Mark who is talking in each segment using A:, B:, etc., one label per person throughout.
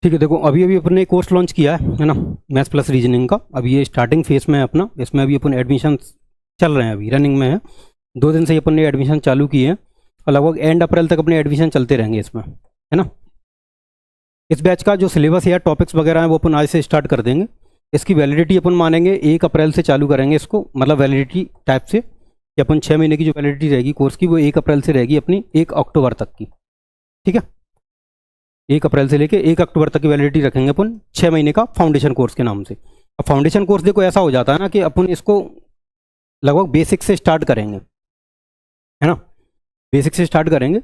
A: ठीक है, देखो अभी अभी अपने कोर्स लॉन्च किया है ना, मैथ्स प्लस रीजनिंग का। अभी ये स्टार्टिंग फेज में है अपना, इसमें अभी अपन एडमिशन चल रहे हैं, अभी रनिंग में है। 2 दिन से ही अपन ने एडमिशन चालू किए हैं और लगभग एंड अप्रैल तक अपने एडमिशन चलते रहेंगे इसमें, है ना। इस बैच का जो सिलेबस या टॉपिक्स वगैरह हैं वो अपन आज से स्टार्ट कर देंगे। इसकी वैलिडिटी अपन मानेंगे 1 अप्रैल से चालू करेंगे इसको, मतलब वैलिडिटी टाइप से कि अपन 6 महीने की जो वैलिडिटी रहेगी कोर्स की वो 1 अप्रैल से रहेगी अपनी 1 अक्टूबर तक की। ठीक है, 1 अप्रैल से लेके 1 अक्टूबर तक की वैलिडिटी रखेंगे अपन 6 महीने का फाउंडेशन कोर्स के नाम से। अब फाउंडेशन कोर्स देखो ऐसा हो जाता है ना कि अपन इसको लगभग बेसिक से स्टार्ट करेंगे, है ना। बेसिक से स्टार्ट करेंगे।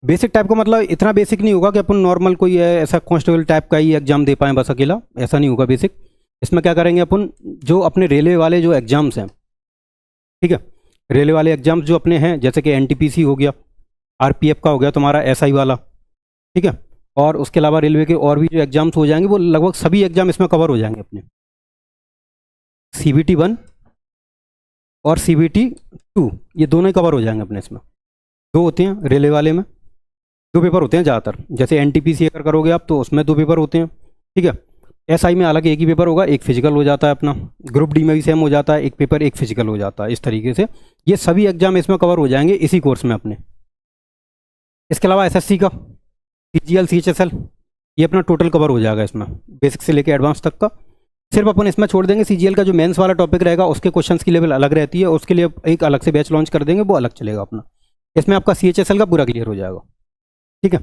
A: बेसिक टाइप का मतलब इतना बेसिक नहीं होगा कि अपन नॉर्मल कोई ऐसा कांस्टेबल टाइप का ही एग्जाम दे पाएँ बस अकेला, ऐसा नहीं होगा बेसिक। इसमें क्या करेंगे अपन, जो अपने रेलवे वाले जो एग्जाम्स हैं, ठीक है, रेलवे वाले एग्जाम्स जो अपने हैं, जैसे कि एनटीपीसी हो गया, आरपीएफ का हो गया तुम्हारा एसआई वाला, ठीक है, और उसके अलावा रेलवे के और भी जो एग्जाम्स हो जाएंगे वो लगभग सभी एग्जाम इसमें कवर हो जाएंगे अपने। CBT 1 और CBT 2 ये दोनों ही कवर हो जाएंगे अपने इसमें। 2 होते हैं रेलवे वाले में, 2 पेपर होते हैं ज़्यादातर। जैसे एनटीपीसी अगर करोगे आप तो उसमें 2 पेपर होते हैं, ठीक है। एसआई में हालांकि 1 ही पेपर होगा, 1 फिजिकल हो जाता है अपना। ग्रुप डी में भी सेम हो जाता है, 1 पेपर 1 फिजिकल हो जाता है। इस तरीके से ये सभी एग्जाम इसमें कवर हो जाएंगे इसी कोर्स में अपने। इसके अलावा SSC का CGL CHSL ये अपना टोटल कवर हो जाएगा इसमें, बेसिक से लेकर एडवांस तक का। सिर्फ अपन इसमें छोड़ देंगे CGL का जो मेंस वाला टॉपिक रहेगा उसके क्वेश्चंस की लेवल अलग रहती है, उसके लिए एक अलग से बैच लॉन्च कर देंगे, वो अलग चलेगा अपना। इसमें आपका CHSL का पूरा क्लियर हो जाएगा, ठीक है।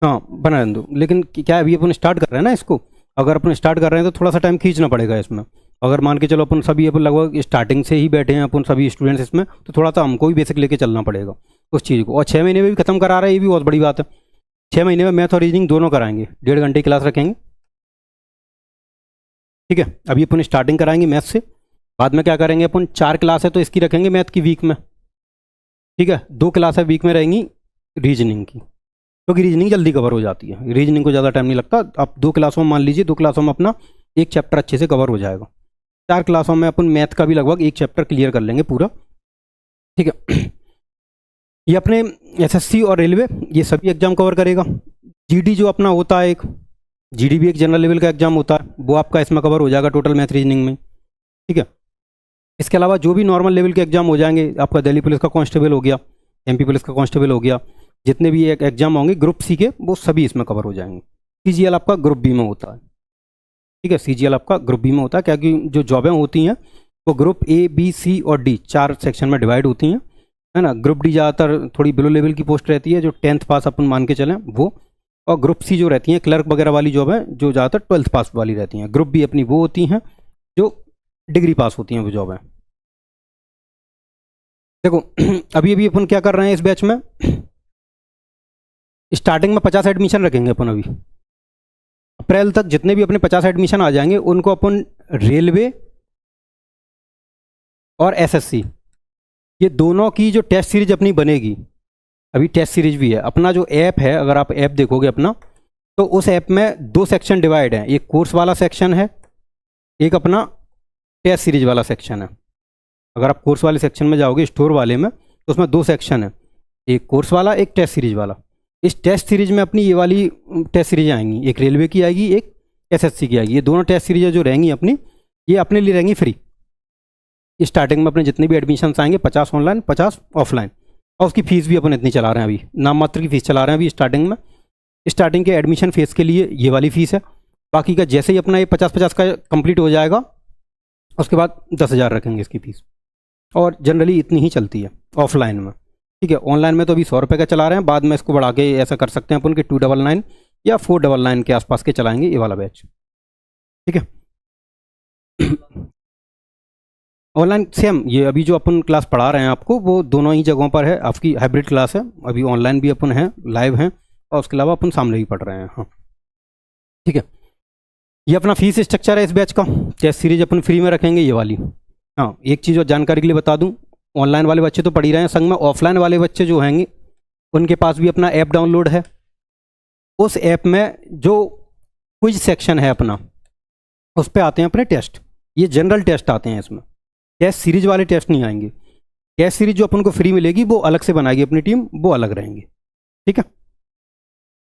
A: हाँ बना रहने दो, लेकिन क्या अभी अपन स्टार्ट कर रहे हैं ना इसको, अगर अपन स्टार्ट कर रहे हैं तो थोड़ा सा टाइम खींचना पड़ेगा इसमें। अगर मान के चलो अपन सभी अपन लगभग स्टार्टिंग से ही बैठे हैं अपन सभी स्टूडेंट्स इसमें, तो थोड़ा सा हमको भी बेसिक लेके चलना पड़ेगा उस चीज़ को। और 6 महीने में भी खत्म करा रहे हैं, ये भी बहुत बड़ी बात है। 6 महीने में मैथ और रीजनिंग दोनों कराएंगे, 1.5 घंटे की क्लास रखेंगे, ठीक है। अभी अपन स्टार्टिंग कराएंगे मैथ से, बाद में क्या करेंगे अपन 4 क्लास है तो इसकी रखेंगे मैथ की वीक में, ठीक है। 2 क्लास है वीक में रहेंगी रीजनिंग की, क्योंकि रीजनिंग जल्दी कवर हो जाती है, रीजनिंग को ज़्यादा टाइम नहीं लगता। आप 2 क्लासों में मान लीजिए 2 क्लासों में अपना 1 चैप्टर अच्छे से कवर हो जाएगा। 4 क्लासों में अपन मैथ का भी लगभग 1 चैप्टर क्लियर कर लेंगे पूरा, ठीक है। ये अपने SSC और रेलवे ये सभी एग्जाम कवर करेगा। GD जो अपना होता है एक, GD भी एक जनरल लेवल का एग्जाम होता है, वो आपका इसमें कवर हो जाएगा टोटल मैथ रीजनिंग में, ठीक है। इसके अलावा जो भी नॉर्मल लेवल के एग्जाम हो जाएंगे, आपका दिल्ली पुलिस का कांस्टेबल हो गया, MP पुलिस का कांस्टेबल हो गया, जितने भी एक एग्जाम होंगे ग्रुप C के वो सभी इसमें कवर हो जाएंगे। CGL आपका ग्रुप B में होता है, ठीक है। CGL आपका ग्रुप B में होता है, क्योंकि जो जॉबें होती हैं वो ग्रुप A B C और D 4 सेक्शन में डिवाइड होती हैं, है ना। ग्रुप D ज़्यादातर थोड़ी बिलो लेवल की पोस्ट रहती है, जो 10th पास अपन मान के चलें वो। और ग्रुप C जो रहती हैं क्लर्क वगैरह वाली जॉब है, जो ज़्यादातर 12th पास वाली रहती हैं। ग्रुप B अपनी वो होती हैं जो डिग्री पास होती हैं, वो जॉब है। देखो अभी अभी अपन क्या कर रहे हैं इस बैच में, स्टार्टिंग में 50 एडमिशन रखेंगे अपन। अभी अप्रैल तक जितने भी अपने 50 एडमिशन आ जाएंगे उनको अपन रेलवे और SSC ये दोनों की जो टेस्ट सीरीज अपनी बनेगी, अभी टेस्ट सीरीज भी है अपना। जो ऐप है, अगर आप ऐप देखोगे अपना तो उस ऐप में 2 सेक्शन डिवाइड हैं, एक कोर्स वाला सेक्शन है, एक अपना टेस्ट सीरीज वाला सेक्शन है। अगर आप कोर्स वाले सेक्शन में जाओगे स्टोर वाले में तो उसमें 2 सेक्शन है, एक कोर्स वाला एक टेस्ट सीरीज वाला। इस टेस्ट सीरीज में अपनी ये वाली टेस्ट सीरीज आएंगी, एक रेलवे की आएगी, एक SSC की आएगी। ये दोनों टेस्ट सीरीज जो रहेंगी अपनी, ये अपने लिए रहेंगी फ्री। स्टार्टिंग में अपने जितने भी एडमिशन आएंगे 50 ऑनलाइन 50 ऑफलाइन, और उसकी फ़ीस भी अपन इतनी चला रहे हैं, अभी नाम मात्र की फ़ीस चला रहे हैं अभी स्टार्टिंग में। स्टार्टिंग के एडमिशन फ़ीस के लिए ये वाली फ़ीस है। बाकी का जैसे ही अपना ये 50-50 का कंप्लीट हो जाएगा उसके बाद 10,000 रखेंगे इसकी फ़ीस, और जनरली इतनी ही चलती है ऑफलाइन में, ठीक है। ऑनलाइन में तो अभी 100 रुपये का चला रहे हैं, बाद में इसको बढ़ा के ऐसा कर सकते हैं अपन कि 299 या 499 के आसपास के चलाएंगे ये वाला बैच, ठीक है। ऑनलाइन सेम ये अभी जो अपन क्लास पढ़ा रहे हैं आपको वो दोनों ही जगहों पर है, आपकी हाइब्रिड क्लास है। अभी ऑनलाइन भी अपन हैं, लाइव हैं, और उसके अलावा अपन सामने भी पढ़ रहे हैं, हाँ, ठीक है। ये अपना फीस स्ट्रक्चर है इस बैच का। टेस्ट सीरीज अपन फ्री में रखेंगे ये वाली। हाँ, एक चीज़ और जानकारी के लिए बता दूं, ऑनलाइन वाले बच्चे तो पढ़ ही रहे हैं, संग में ऑफलाइन वाले बच्चे जो होंगे उनके पास भी अपना ऐप डाउनलोड है। उस ऐप में जो क्विज सेक्शन है अपना, उस पर आते हैं अपने टेस्ट, ये जनरल टेस्ट आते हैं इसमें, टेस्ट सीरीज वाले टेस्ट नहीं आएंगे। टेस्ट सीरीज जो अपन को फ्री मिलेगी वो अलग से बनाएगी अपनी टीम, वो अलग रहेंगे, ठीक है।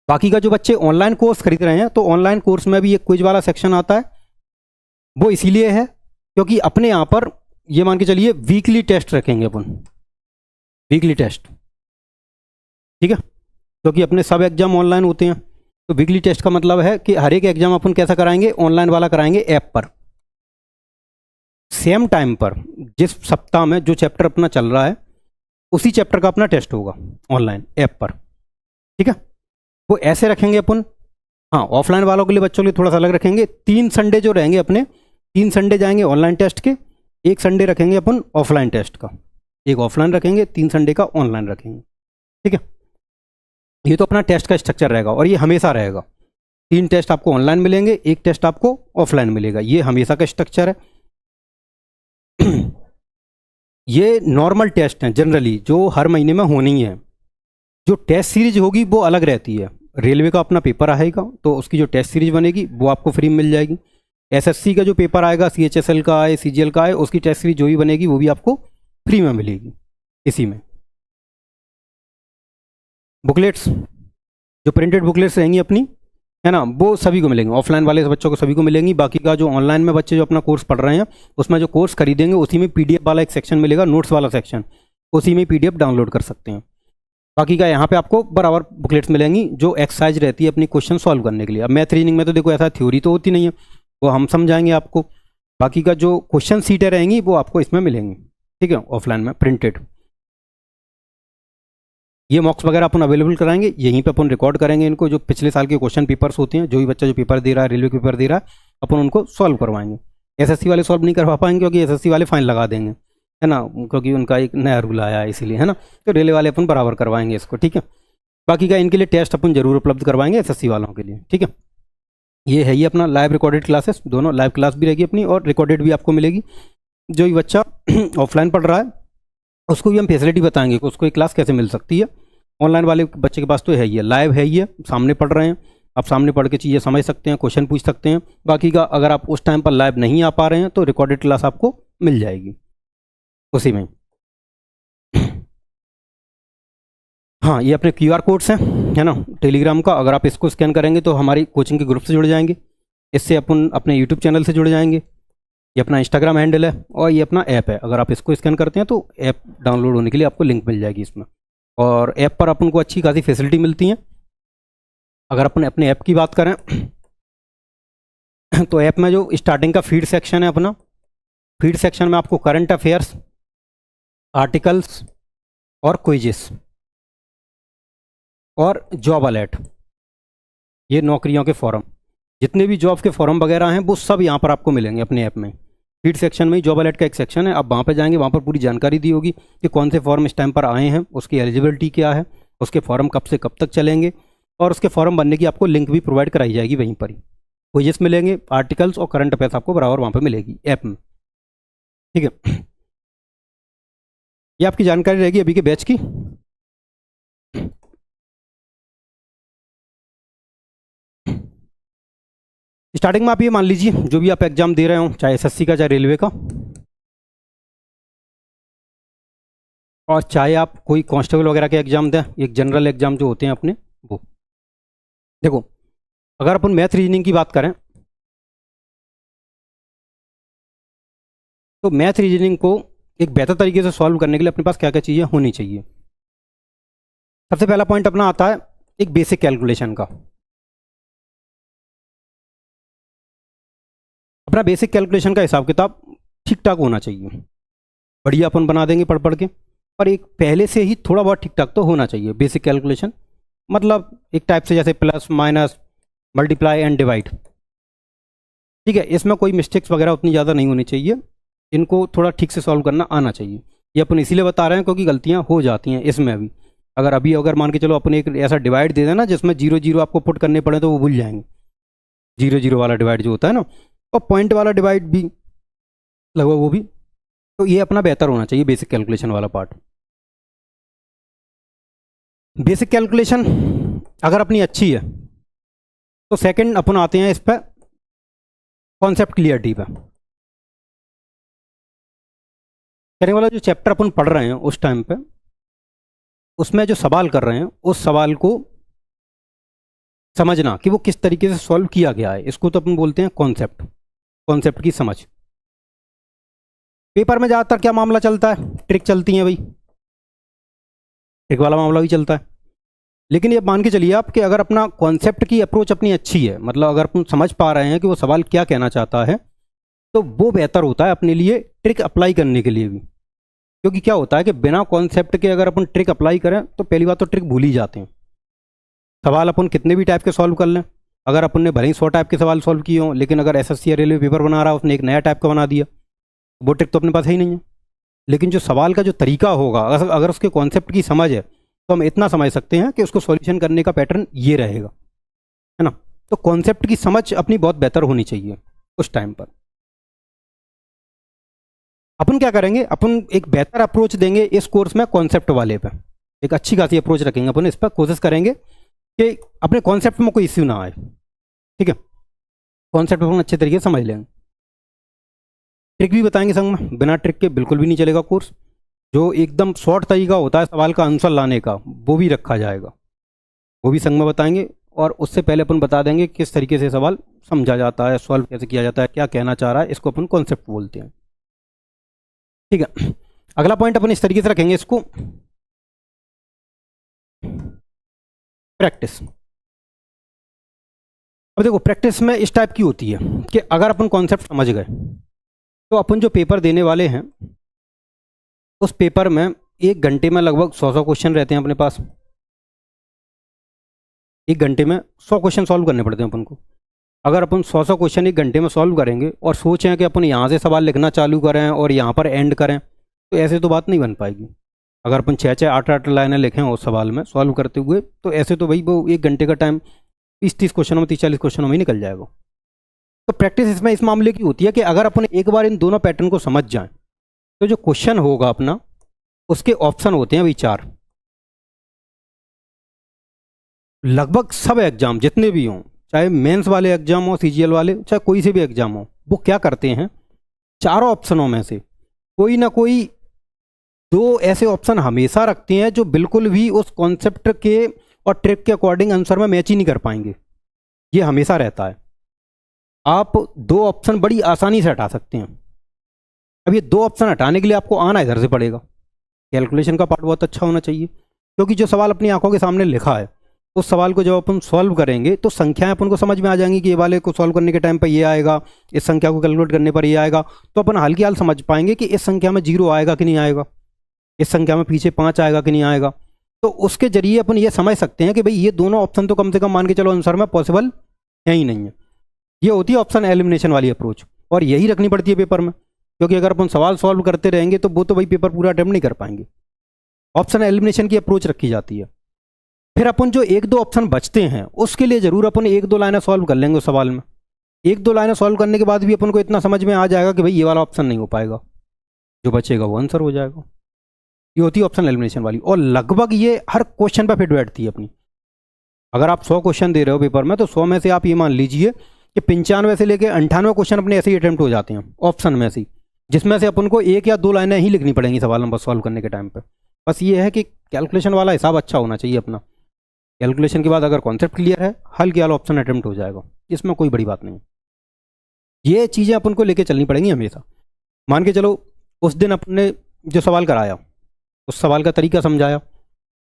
A: बाकी का जो बच्चे ऑनलाइन कोर्स खरीद रहे हैं तो ऑनलाइन कोर्स में भी एक क्विज वाला सेक्शन आता है। वो इसीलिए है क्योंकि अपने यहाँ पर ये मान के चलिए वीकली टेस्ट रखेंगे अपन, वीकली टेस्ट, ठीक है, क्योंकि अपने सब एग्जाम ऑनलाइन होते हैं। तो वीकली टेस्ट का मतलब है कि हर एक एग्जाम अपन कैसा कराएंगे, ऑनलाइन वाला कराएंगे ऐप पर, सेम टाइम पर, जिस सप्ताह में जो चैप्टर अपना चल रहा है उसी चैप्टर का अपना टेस्ट होगा ऑनलाइन ऐप पर, ठीक है। वो ऐसे रखेंगे अपन। हाँ, ऑफलाइन वालों के लिए, बच्चों के लिए थोड़ा सा अलग रखेंगे। 3 संडे जो रहेंगे अपने, 3 संडे जाएंगे ऑनलाइन टेस्ट के, 1 संडे रखेंगे अपन ऑफलाइन टेस्ट का, एक ऑफलाइन रखेंगे, 3 संडे का ऑनलाइन रखेंगे, ठीक है। ये तो अपना टेस्ट का स्ट्रक्चर रहेगा और ये हमेशा रहेगा। 3 टेस्ट आपको ऑनलाइन मिलेंगे, 1 टेस्ट आपको ऑफलाइन मिलेगा, ये हमेशा का स्ट्रक्चर है। ये नॉर्मल टेस्ट हैं जनरली जो हर महीने में होनी है। जो टेस्ट सीरीज होगी वो अलग रहती है। रेलवे का अपना पेपर आएगा तो उसकी जो टेस्ट सीरीज बनेगी वो आपको फ्री में मिल जाएगी। एसएससी का जो पेपर आएगा, सीएचएसएल का आए, सीजीएल का आए, उसकी टेस्ट सीरीज जो भी बनेगी वो भी आपको फ्री में मिलेगी। इसी में बुकलेट्स, जो प्रिंटेड बुकलेट्स रहेंगी अपनी, है ना, वो सभी को मिलेंगी। ऑफलाइन वाले बच्चों को सभी को मिलेंगी। बाकी का जो ऑनलाइन में बच्चे जो अपना कोर्स पढ़ रहे हैं उसमें जो कोर्स खरीदेंगे उसी में पीडीएफ वाला एक सेक्शन मिलेगा, नोट्स वाला सेक्शन, उसी में पीडीएफ डाउनलोड कर सकते हैं। बाकी का यहाँ पे आपको बराबर बुकलेट्स मिलेंगी जो एक्सरसाइज रहती है अपनी क्वेश्चन सॉल्व करने के लिए। अब मैथ रीजनिंग में तो देखो ऐसा थ्योरी तो होती नहीं है, वो हम समझाएंगे आपको। बाकी का जो क्वेश्चन सीटें रहेंगी वो आपको इसमें मिलेंगी, ठीक है, ऑफलाइन में प्रिंटेड। ये मॉक्स वगैरह अपन अवेलेबल कराएंगे, यहीं पे अपन रिकॉर्ड करेंगे इनको। जो पिछले साल के क्वेश्चन पेपर्स होते हैं, जो भी बच्चा जो पेपर दे रहा है, रेलवे के पेपर दे रहा है, अपन उनको सॉल्व करवाएंगे। एसएससी वाले सॉल्व नहीं करवा पाएंगे क्योंकि एसएससी वाले फाइन लगा देंगे, है ना, क्योंकि उनका एक नया रूल आया है इसीलिए, है ना। तो रेलवे वाले अपन बराबर करवाएंगे इसको, ठीक है। बाकी का इनके लिए टेस्ट अपन जरूर उपलब्ध करवाएंगे एसएससी वालों के लिए, ठीक है। ये है ये अपना लाइव रिकॉर्डेड क्लासेस, दोनों लाइव क्लास भी रहेगी अपनी और रिकॉर्डेड भी आपको मिलेगी। जो भी बच्चा ऑफलाइन पढ़ रहा है उसको भी हम फैसिलिटी बताएंगे कि उसको एक क्लास कैसे मिल सकती है। ऑनलाइन वाले बच्चे के पास तो है ही है, लाइव है ही है, सामने पढ़ रहे हैं, आप सामने पढ़ के चीज़ें समझ सकते हैं, क्वेश्चन पूछ सकते हैं। बाकी का अगर आप उस टाइम पर लाइव नहीं आ पा रहे हैं तो रिकॉर्डेड क्लास आपको मिल जाएगी उसी में। हाँ, ये अपने क्यूआर कोड्स हैं, है ना, टेलीग्राम का। अगर आप इसको स्कैन करेंगे तो हमारी कोचिंग के ग्रुप से जुड़ जाएंगे, इससे अपन अपने यूट्यूब चैनल से जुड़ जाएंगे। ये अपना इंस्टाग्राम हैंडल है और ये अपना ऐप है। अगर आप इसको स्कैन करते हैं तो ऐप डाउनलोड होने के लिए आपको लिंक मिल जाएगी इसमें। और ऐप पर अपन को अच्छी खासी फैसिलिटी मिलती हैं। अगर अपन अपने ऐप की बात करें तो ऐप में जो स्टार्टिंग का फीड सेक्शन है अपना, फीड सेक्शन में आपको करंट अफेयर्स, आर्टिकल्स और क्विजेस और जॉब अलर्ट, ये नौकरियों के फॉर्म, जितने भी जॉब के फॉर्म वगैरह हैं वो सब यहाँ पर आपको मिलेंगे अपने ऐप में। फीड सेक्शन में ही जॉब अलर्ट का एक सेक्शन है, आप वहाँ पर जाएंगे, वहाँ पर पूरी जानकारी दी होगी कि कौन से फॉर्म इस टाइम पर आए हैं, उसकी एलिजिबिलिटी क्या है, उसके फॉर्म कब से कब तक चलेंगे, और उसके फॉर्म बनने की आपको लिंक भी प्रोवाइड कराई जाएगी वहीं पर ही। क्विजेस मिलेंगे, आर्टिकल्स और करंट अफेयर्स आपको बराबर वहाँ पर मिलेगी ऐप में, ठीक है। ये आपकी जानकारी रहेगी अभी के बैच की। स्टार्टिंग में आप ये मान लीजिए जो भी आप एग्जाम दे रहे हो, चाहे एसएससी का, चाहे रेलवे का, और चाहे आप कोई कांस्टेबल वगैरह के एग्जाम दें, एक जनरल एग्जाम जो होते हैं अपने, वो देखो, अगर अपन मैथ रीजनिंग की बात करें तो मैथ रीजनिंग को एक बेहतर तरीके से सॉल्व करने के लिए अपने पास क्या क्या चीज़ें होनी चाहिए। सबसे पहला पॉइंट अपना आता है एक बेसिक कैलकुलेशन का। अपना बेसिक कैलकुलेशन का हिसाब किताब ठीक ठाक होना चाहिए। बढ़िया अपन बना देंगे पढ़ पढ़ के, पर एक पहले से ही थोड़ा बहुत ठीक ठाक तो होना चाहिए बेसिक कैलकुलेशन। मतलब एक टाइप से जैसे plus minus multiply and divide, ठीक है, इसमें कोई मिस्टेक्स वगैरह उतनी ज़्यादा नहीं होनी चाहिए, इनको थोड़ा ठीक से सॉल्व करना आना चाहिए। ये अपन इसीलिए बता रहे हैं क्योंकि गलतियाँ हो जाती हैं इसमें भी। अगर मान के चलो अपन एक ऐसा डिवाइड दे देना जिसमें 0 0 आपको पुट करने पड़े तो वो भूल जाएंगे। 0 0 वाला डिवाइड जो होता है ना, और पॉइंट वाला डिवाइड भी लगभग वो भी। तो ये अपना बेहतर होना चाहिए बेसिक कैलकुलेशन वाला पार्ट। बेसिक कैलकुलेशन अगर अपनी अच्छी है तो सेकंड अपन आते हैं इस पर कॉन्सेप्ट क्लियरिटी पे। कहने वाला जो चैप्टर अपन पढ़ रहे हैं उस टाइम पे, उसमें जो सवाल कर रहे हैं उस सवाल को समझना कि वो किस तरीके से सॉल्व किया गया है, इसको तो अपन बोलते हैं कॉन्सेप्ट, कॉन्सेप्ट की समझ। पेपर में ज़्यादातर क्या मामला चलता है, ट्रिक चलती है भाई, ट्रिक वाला मामला भी चलता है। लेकिन ये मान के चलिए आप कि अगर अपना कॉन्सेप्ट की अप्रोच अपनी अच्छी है, मतलब अगर अपन समझ पा रहे हैं कि वो सवाल क्या कहना चाहता है, तो वो बेहतर होता है अपने लिए ट्रिक अप्लाई करने के लिए भी। क्योंकि क्या होता है कि बिना कॉन्सेप्ट के अगर अपन ट्रिक अप्लाई करें तो पहली बात तो ट्रिक भूल ही जाते हैं। सवाल अपन कितने भी टाइप के सॉल्व कर लें, अगर अपन ने भले ही 100 टाइप के सवाल सॉल्व किए हों, लेकिन अगर एसएससी या रेलवे पेपर बना रहा है, उसने एक नया टाइप का बना दिया, वो ट्रिक तो अपने पास है ही नहीं है। लेकिन जो सवाल का जो तरीका होगा, अगर उसके कॉन्सेप्ट की समझ है, तो हम इतना समझ सकते हैं कि उसको सॉल्यूशन करने का पैटर्न ये रहेगा, है ना। तो कॉन्सेप्ट की समझ अपनी बहुत बेहतर होनी चाहिए उस टाइम पर। अपन क्या करेंगे, अपन एक बेहतर अप्रोच देंगे इस कोर्स में कॉन्सेप्ट वाले पे, एक अच्छी खासी अप्रोच रखेंगे अपन इस पर, कोशिश करेंगे कि अपने कॉन्सेप्ट में कोई इश्यू ना आए, ठीक है। कॉन्सेप्ट अपन अच्छे तरीके से समझ लेंगे, ट्रिक भी बताएंगे संग में, बिना ट्रिक के बिल्कुल भी नहीं चलेगा कोर्स। जो एकदम शॉर्ट तरीका होता है सवाल का आंसर लाने का, वो भी रखा जाएगा, वो भी संग में बताएंगे। और उससे पहले अपन बता देंगे किस तरीके से सवाल समझा जाता है, सॉल्व कैसे किया जाता है, क्या कहना चाह रहा है, इसको अपन कॉन्सेप्ट बोलते हैं, ठीक है। अगला पॉइंट अपन इस तरीके से रखेंगे इसको, प्रैक्टिस। अब देखो प्रैक्टिस में इस टाइप की होती है कि अगर अपन कॉन्सेप्ट समझ गए, तो अपन जो पेपर देने वाले हैं उस पेपर में 1 घंटे में लगभग 100 क्वेश्चन रहते हैं अपने पास। 1 घंटे में 100 क्वेश्चन सॉल्व करने पड़ते हैं अपन को। अगर अपन 100 क्वेश्चन 1 घंटे में सॉल्व करेंगे और सोचें कि अपन यहाँ से सवाल लिखना चालू करें और यहाँ पर एंड करें, तो ऐसे तो बात नहीं बन पाएगी। अगर अपन 6-6, 8-8 लाइनें लिखें उस सवाल में सॉल्व करते हुए, तो ऐसे तो भाई वो 1 घंटे का टाइम 30-30 क्वेश्चनों में, 30-40 क्वेश्चनों में ही निकल जाएगा। तो प्रैक्टिस इसमें इस मामले की होती है कि अगर अपन एक बार इन दोनों पैटर्न को समझ जाएं, तो जो क्वेश्चन होगा अपना, उसके ऑप्शन होते हैं भाई 4। लगभग सब एग्जाम जितने भी हों, चाहे मेंस वाले एग्जाम हो, सीजीएल वाले, चाहे कोई से भी एग्जाम हो, वो क्या करते हैं, चारों ऑप्शनों में से कोई ना कोई 2 ऐसे ऑप्शन हमेशा रखते हैं जो बिल्कुल भी उस कॉन्सेप्ट के और ट्रिक के अकॉर्डिंग आंसर में मैच ही नहीं कर पाएंगे। ये हमेशा रहता है। आप 2 ऑप्शन बड़ी आसानी से हटा सकते हैं। अब ये 2 ऑप्शन हटाने के लिए आपको आना इधर से पड़ेगा। कैलकुलेशन का पार्ट बहुत अच्छा होना चाहिए, क्योंकि जो सवाल अपनी आंखों के सामने लिखा है, उस सवाल को जब अपन सॉल्व करेंगे तो संख्याएं अपन को समझ में आ जाएंगी कि ये वाले को सॉल्व करने के टाइम पर ये आएगा, इस संख्या को कैलकुलेट करने पर ये आएगा। तो अपन हाल की हाल समझ पाएंगे कि इस संख्या में 0 आएगा कि नहीं आएगा, इस संख्या में पीछे 5 आएगा कि नहीं आएगा। तो उसके जरिए अपन ये समझ सकते हैं कि भाई ये दोनों ऑप्शन तो कम से कम मान के चलो आंसर में पॉसिबल है ही नहीं है। ये होती है ऑप्शन एलिमिनेशन वाली अप्रोच, और यही रखनी पड़ती है पेपर में, क्योंकि अगर अपन सवाल सॉल्व करते रहेंगे तो वो तो भाई पेपर पूरा अटेम्प्ट नहीं कर पाएंगे। ऑप्शन एलिमिनेशन की अप्रोच रखी जाती है। फिर अपन जो 1-2 ऑप्शन बचते हैं, उसके लिए जरूर अपन 1-2 लाइनें सॉल्व कर लेंगे उस सवाल में। 1-2 लाइनें सॉल्व करने के बाद भी अपन को इतना समझ में आ जाएगा कि भाई ये वाला ऑप्शन नहीं हो पाएगा, जो बचेगा वो आंसर हो जाएगा। ये होती है ऑप्शन एलिमिनेशन वाली, और लगभग ये हर क्वेश्चन पर फिट बैठती है अपनी। अगर आप 100 क्वेश्चन दे रहे हो पेपर में, तो 100 में से आप ये मान लीजिए कि 95 से लेकर 98 क्वेश्चन अपने ऐसे ही अटेम्प्ट हो जाते हैं ऑप्शन में से, जिसमें से अपन को 1 या 2 लाइनें ही लिखनी पड़ेंगी सवाल नंबर सॉल्व करने के टाइम पे। बस ये है कि कैलकुलेशन वाला हिसाब अच्छा होना चाहिए अपना। कैलकुलेशन के बाद अगर कॉन्सेप्ट क्लियर है, हल के वाला ऑप्शन अटेम्प्ट हो जाएगा, इसमें कोई बड़ी बात नहीं। ये चीज़ें अपन को लेके चलनी पड़ेंगी हमेशा। मान के चलो उस दिन अपन ने जो सवाल कराया, उस सवाल का तरीका समझाया,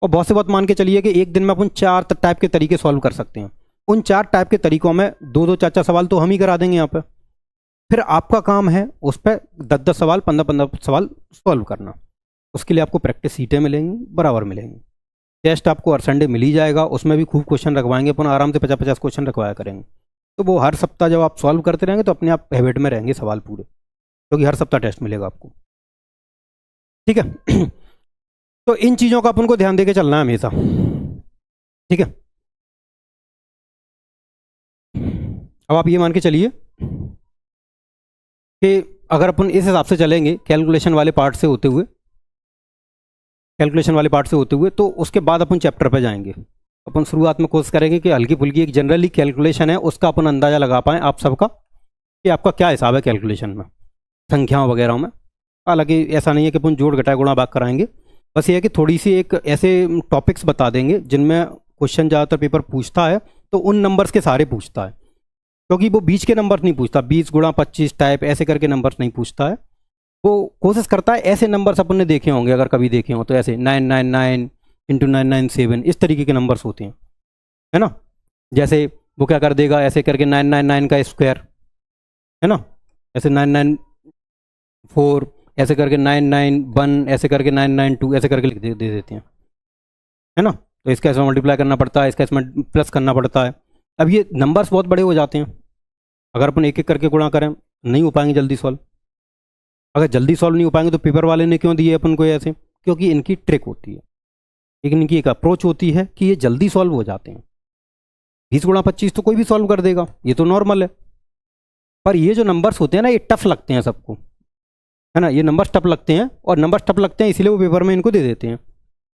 A: और बहुत से बहुत मान के चलिए कि एक दिन में अपन 4 टाइप के तरीके सॉल्व कर सकते हैं। उन 4 टाइप के तरीकों में 2-2, 4-4 सवाल तो हम ही करा देंगे यहाँ पे। फिर आपका काम है उस पर 10-10 सवाल, 15-15 सवाल सॉल्व करना। उसके लिए आपको प्रैक्टिस सीटें मिलेंगी, बराबर मिलेंगी। टेस्ट आपको हर संडे मिल ही जाएगा, उसमें भी खूब क्वेश्चन रखवाएंगे अपन, आराम से 50-50 क्वेश्चन रखवाया करेंगे। तो वो हर सप्ताह जब आप सॉल्व करते रहेंगे तो अपने आप हैबिट में रहेंगे सवाल पूरे, क्योंकि हर सप्ताह टेस्ट मिलेगा आपको, ठीक है। तो इन चीज़ों का अपन को ध्यान देके चलना है हमेशा, ठीक है। अब आप ये मान के चलिए कि अगर अपन इस हिसाब से चलेंगे कैलकुलेशन वाले पार्ट से होते हुए, तो उसके बाद अपन चैप्टर पे जाएंगे। अपन शुरुआत में कोशिश करेंगे कि हल्की फुल्की एक जनरली कैलकुलेशन है उसका अपन अंदाज़ा लगा पाएँ आप सबका, कि आपका क्या हिसाब है कैलकुलेशन में, संख्याओं वगैरह में। हालांकि ऐसा नहीं है कि अपन जोड़ घटाए गुणा भाग कराएंगे, बस ये है कि थोड़ी सी एक ऐसे टॉपिक्स बता देंगे जिनमें क्वेश्चन ज़्यादातर पेपर पूछता है, तो उन नंबर्स के सारे पूछता है, क्योंकि वो बीच के नंबर नहीं पूछता, 20 गुणा 25 टाइप ऐसे करके नंबर्स नहीं पूछता है। वो कोशिश करता है ऐसे नंबर्स अपन ने देखे होंगे, अगर कभी देखे हो तो ऐसे 999 इंटू 997 इस तरीके के नंबर्स होते हैं, है ना। जैसे वो क्या कर देगा, ऐसे करके 999 का स्क्वायर, है ना, ऐसे 994, ऐसे करके 991, ऐसे करके 992, ऐसे करके लिख दे देते हैं, है ना। तो इसका इसमें मल्टीप्लाई करना पड़ता है, इसका इसमें प्लस करना पड़ता है। अब ये नंबर्स बहुत बड़े हो जाते हैं, अगर अपन एक एक करके गुणा करें नहीं हो पाएंगे जल्दी सॉल्व। अगर जल्दी सॉल्व नहीं हो पाएंगे तो पेपर वाले ने क्यों दिए अपन को ऐसे, क्योंकि इनकी ट्रिक होती है, लेकिन इनकी एक अप्रोच होती है कि ये जल्दी सॉल्व हो जाते हैं। 20 गुणा 25 तो कोई भी सॉल्व कर देगा, ये तो नॉर्मल है। पर ये जो नंबर्स होते हैं ना, ये टफ लगते हैं सबको, है ना। ये नंबर्स टफ लगते हैं, और नंबर्स टफ लगते हैं इसलिए वो पेपर में इनको दे देते हैं।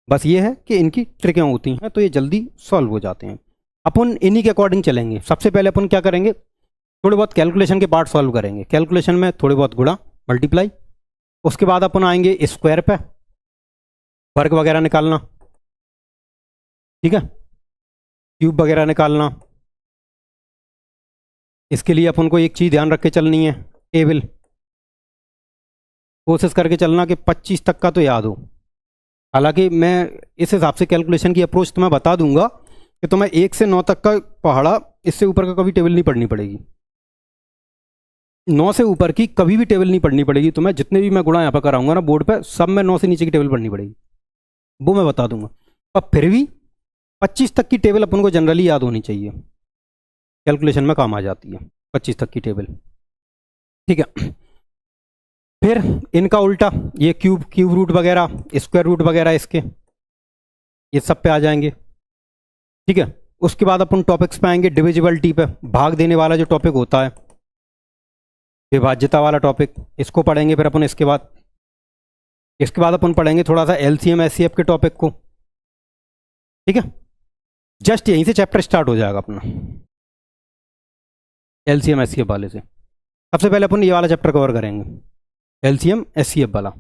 A: बस ये है कि इनकी ट्रिकें होती हैं, तो ये जल्दी सॉल्व हो जाते हैं। अपन इन्हीं के अकॉर्डिंग चलेंगे। सबसे पहले अपन क्या करेंगे, थोड़े बहुत कैलकुलेशन के पार्ट सॉल्व करेंगे। कैलकुलेशन में थोड़े बहुत गुणा मल्टीप्लाई, उसके बाद अपन आएंगे स्क्वायर पे, वर्ग वगैरह निकालना, ठीक है, क्यूब वगैरह निकालना। इसके लिए अपन को एक चीज़ ध्यान रख के चलनी है, टेबल। कोशिश करके चलना कि 25 तक का तो याद हो। हालांकि मैं इस हिसाब से कैलकुलेशन की अप्रोच तुम्हें बता दूंगा कि तुम्हें 1 से 9 तक का पहाड़ा, इससे ऊपर का कभी टेबल नहीं पढ़नी पड़ेगी। 9 से ऊपर की कभी भी टेबल नहीं पढ़नी पड़ेगी तुम्हें। जितने भी मैं गुणा यहाँ पर कराऊंगा ना बोर्ड पे, सब में 9 से नीचे की टेबल पढ़नी पड़ेगी, वो मैं बता दूंगा। और फिर भी 25 तक की टेबल अपन को जनरली याद होनी चाहिए, कैलकुलेशन में काम आ जाती है 25 तक की टेबल, ठीक है। फिर इनका उल्टा, ये क्यूब रूट वगैरह, स्क्वायर रूट वगैरह, इसके ये सब पे आ जाएंगे, ठीक है। उसके बाद अपन टॉपिक्स पे आएंगे, डिविजिबिलिटी पे, भाग देने वाला जो टॉपिक होता है, विभाज्यता वाला टॉपिक, इसको पढ़ेंगे फिर अपन। इसके बाद अपन पढ़ेंगे थोड़ा सा एलसीएम एचसीएफ के टॉपिक को, ठीक है। जस्ट यहीं से चैप्टर स्टार्ट हो जाएगा अपना, एलसीएम एचसीएफ वाले से। सबसे पहले अपन ये वाला चैप्टर कवर करेंगे, एलसीएम एचसीएफ वाला,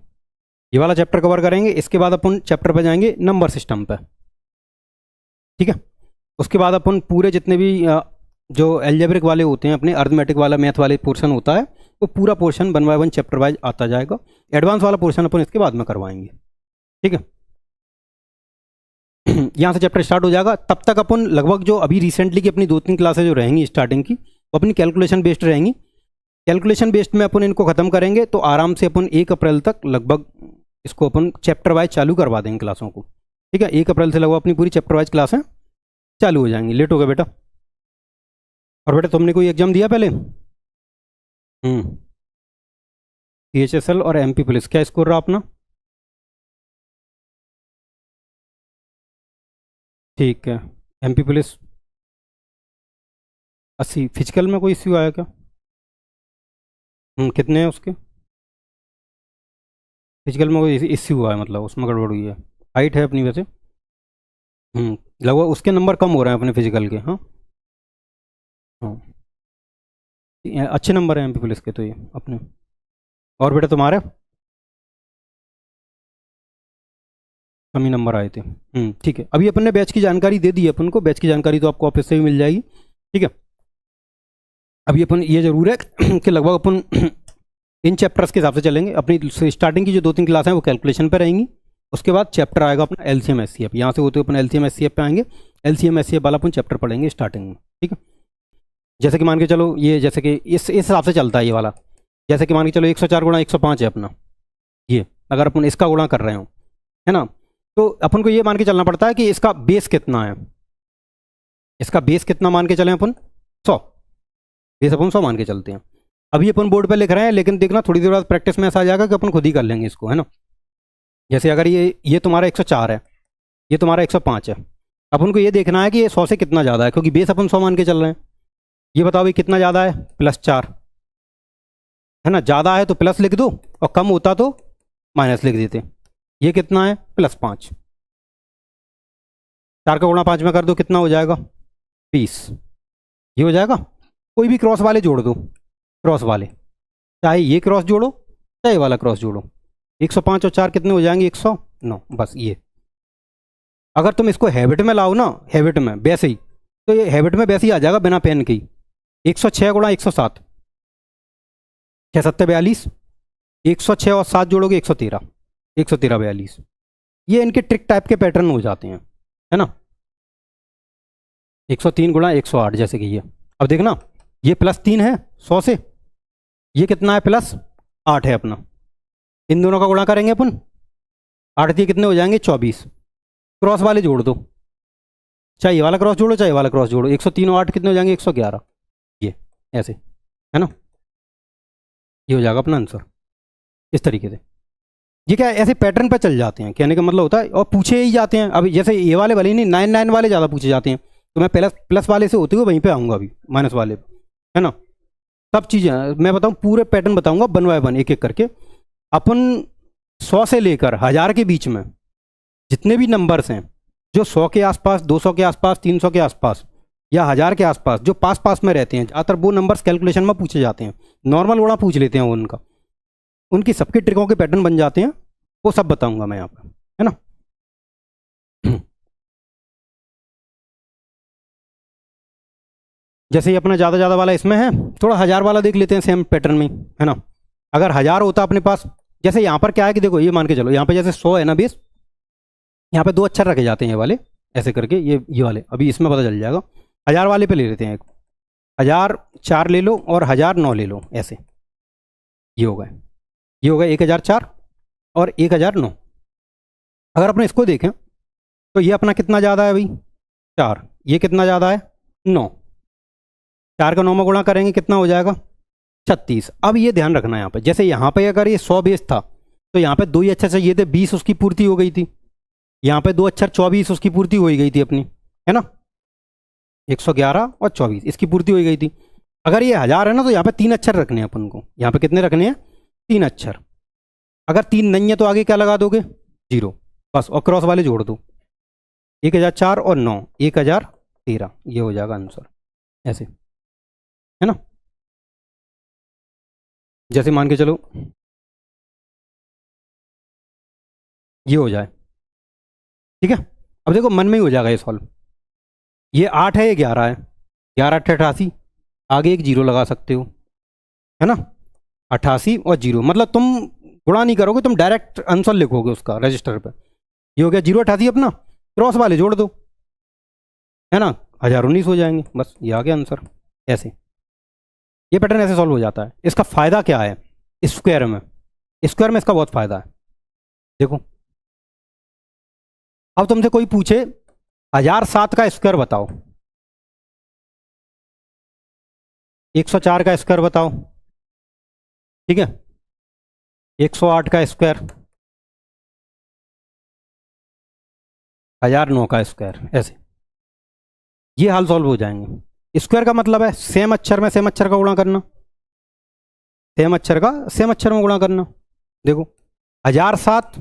A: ये वाला चैप्टर कवर करेंगे। इसके बाद अपन चैप्टर पे जाएंगे नंबर सिस्टम पे, ठीक है। उसके बाद अपन पूरे जितने भी जो एल्जेब्रिक वाले होते हैं, अपने अर्थमेटिक वाला मैथ वाले पोर्शन होता है, वो पूरा पोर्शन 1 बाय 1 चैप्टर वाइज आता जाएगा। एडवांस वाला पोर्शन अपन इसके बाद में करवाएंगे, ठीक है। यहाँ से चैप्टर स्टार्ट हो जाएगा। तब तक अपन लगभग जो अभी रिसेंटली की अपनी 2-3 क्लासेज जो रहेंगी स्टार्टिंग की, वो अपनी कैलकुलेशन बेस्ड रहेंगी। कैलकुलेशन बेस्ड में अपन इनको ख़त्म करेंगे तो आराम से अपन 1 अप्रैल तक लगभग इसको अपन चैप्टर वाइज चालू करवा देंगे क्लासों को, ठीक है। 1 अप्रैल से लगभग अपनी पूरी चैप्टर वाइज क्लासें चालू हो जाएंगी। लेट हो गया बेटा। और बेटा तुमने कोई एग्जाम दिया पहले? PHSL और MP पुलिस, क्या स्कोर रहा अपना? ठीक है। MP police 80। फिजिकल में कोई इश्यू आया क्या? कितने हैं उसके? फिजिकल में कोई इश्यू हुआ है, मतलब उसमें गड़बड़ हुई है। हाइट है अपनी वैसे, लगभग उसके नंबर कम हो रहे हैं अपने फिजिकल के। हाँ हाँ, अच्छे नंबर हैं MP पुलिस के तो ये अपने। और बेटा तुम्हारे कम ही नंबर आए थे। ठीक है। अभी अपन ने बैच की जानकारी दे दी है अपन को, बैच की जानकारी तो आपको ऑफिस से भी मिल जाएगी, ठीक है। अभी अपन ये जरूर है कि लगभग अपन इन चैप्टर्स के हिसाब से चलेंगे। अपनी स्टार्टिंग की जो 2-3 क्लास हैं वो कैलकुलेशन पे रहेंगी। उसके बाद चैप्टर आएगा अपना LCM SCF, यहाँ से होते हुए अपन LCM SCF पे आएंगे। LCM SCF वाला अपन चैप्टर पढ़ेंगे स्टार्टिंग में, ठीक है। जैसे कि मान के चलो ये, जैसे कि इस हिसाब से चलता है ये वाला। जैसे कि मान के चलो 104 गुणा 105 है अपना, ये अगर अपन इसका गुणा कर रहे हो, है ना, तो अपन को ये मान के चलना पड़ता है कि इसका बेस कितना है। इसका बेस कितना मान के चलें अपन? 100। बेस अपन 100 मान के चलते हैं। अभी अपन बोर्ड पे लिख रहे हैं, लेकिन देखना थोड़ी देर बाद प्रैक्टिस में ऐसा आ जाएगा कि अपन खुद ही कर लेंगे इसको, है ना। जैसे अगर ये तुम्हारा 104 है, ये तुम्हारा 105 है, अपन को ये देखना है कि ये 100 से कितना ज़्यादा है, क्योंकि बेस अपन 100 मान के चल रहे हैं। ये बताओ भाई कितना ज़्यादा है? +4, है ना। ज़्यादा है तो प्लस लिख दो, और कम होता तो माइनस लिख देते। ये कितना है? +5। 4 का गुणा 5 में कर दो, कितना हो जाएगा? 20। ये हो जाएगा। कोई भी क्रॉस वाले जोड़ दो, क्रॉस वाले, चाहे ये क्रॉस जोड़ो चाहे ये वाला क्रॉस जोड़ो। 105 और 4 कितने हो जाएंगे? 109। बस ये, अगर तुम इसको हैबिट में लाओ ना, हैबिट में वैसे ही तो ये हैबिट में वैसे ही आ जाएगा बिना पेन के ही। 106 गुणा 107, 6 7 42, 106 और 7 जोड़ोगे 113, 113 42। ये इनके ट्रिक टाइप के पैटर्न हो जाते हैं, है ना। 103 गुणा 108 जैसे कि ये, अब देखना ये +3 है 100 से, ये कितना है +8 है अपना। इन दोनों का गुणा करेंगे अपन, 8 दिए कितने हो जाएंगे 24। क्रॉस वाले जोड़ दो, चाहे ये वाला क्रॉस जोड़ो चाहे ये वाला क्रॉस जोड़ो, 103 और 8 कितने हो जाएंगे 111। ये ऐसे, है ना, ये हो जाएगा अपना आंसर इस तरीके से। ये क्या है, ऐसे पैटर्न पर चल जाते हैं, कहने का मतलब होता है, और पूछे ही जाते हैं। अभी जैसे ये वाले भले ही नहीं, 9 वाले ज़्यादा पूछे जाते हैं, तो मैं प्लस वाले से होते हुए वहीं पे आऊँगा अभी माइनस वाले, है ना। सब चीज़ें मैं बताऊँ, पूरे पैटर्न बताऊँगा 1 बाय 1 एक एक करके। अपन 100 से लेकर 1000 के बीच में जितने भी नंबर्स हैं, जो 100 के आसपास, 200 के आसपास, 300 के आसपास या 1000 के आसपास, जो पास पास में रहते हैं, ज़्यादातर वो नंबर्स कैलकुलेशन में पूछे जाते हैं। नॉर्मल गुणा पूछ लेते हैं वो उनका, उनकी सबके ट्रिकों के पैटर्न बन जाते हैं, वो सब बताऊंगा मैं यहाँ पर, है ना। जैसे ये अपना ज़्यादा वाला इसमें है, थोड़ा 1000 वाला देख लेते हैं सेम पैटर्न में, है ना। अगर 1000 होता अपने पास, जैसे यहाँ पर क्या है कि देखो ये मान के चलो, यहाँ पे जैसे 100 है ना बेस, यहाँ पे 2 अक्षर रखे जाते हैं ये वाले, ऐसे करके ये वाले, अभी इसमें पता चल जाएगा। 1000 वाले पे ले लेते हैं, 1004 ले लो और 1009 ले लो, ऐसे ये हो गए, ये हो गए 1004 और 1009। अगर अपने इसको देखें तो ये अपना कितना ज़्यादा है भाई 4, ये कितना ज़्यादा है 9, 4 का 9 में गुणा करेंगे कितना हो जाएगा 36। अब ये ध्यान रखना यहाँ पे, जैसे यहाँ पे अगर ये 100 बेस था तो यहाँ पे 2 ही अक्षर चाहिए थे, 20 उसकी पूर्ति हो गई थी। यहाँ पे 2 अक्षर 24 उसकी पूर्ति हो ही गई थी अपनी, है ना। 111 और 24 इसकी पूर्ति हो गई थी। अगर ये 1000 है ना तो यहाँ पे 3 अक्षर रखने हैं अपन को, यहाँ पे कितने रखने हैं 3 अक्षर। अगर 3 नहीं है तो आगे क्या लगा दोगे 0 बस, और क्रॉस वाले जोड़ दो, 1004 और 9 1013, ये हो जाएगा आंसर ऐसे, है ना। जैसे मान के चलो ये हो जाए, ठीक है। अब देखो मन में ही हो जाएगा ये सॉल्व। ये 8 है, ये 11 है, 11 8 88, आगे एक 0 लगा सकते हो, है ना। 88 और 0 मतलब तुम गुणा नहीं करोगे, तुम डायरेक्ट आंसर लिखोगे उसका रजिस्टर पे। ये हो गया 088, अपना क्रॉस वाले जोड़ दो, है ना, 1019 हो जाएंगे, बस ये आ गया आंसर ऐसे। ये पैटर्न ऐसे सॉल्व हो जाता है। इसका फ़ायदा क्या है स्क्वायर में, स्क्वायर में इसका बहुत फ़ायदा है। देखो अब तुमसे कोई पूछे 1007 का स्क्वायर बताओ, 104 का स्क्वायर बताओ, ठीक है, 108 का स्क्वायर, 1009 का स्क्वायर, ऐसे ये हाल सॉल्व हो जाएंगे। स्क्वायर का मतलब है सेम अक्षर में सेम अक्षर का गुणा करना, सेम अक्षर का सेम अक्षर में गुणा करना। देखो 1007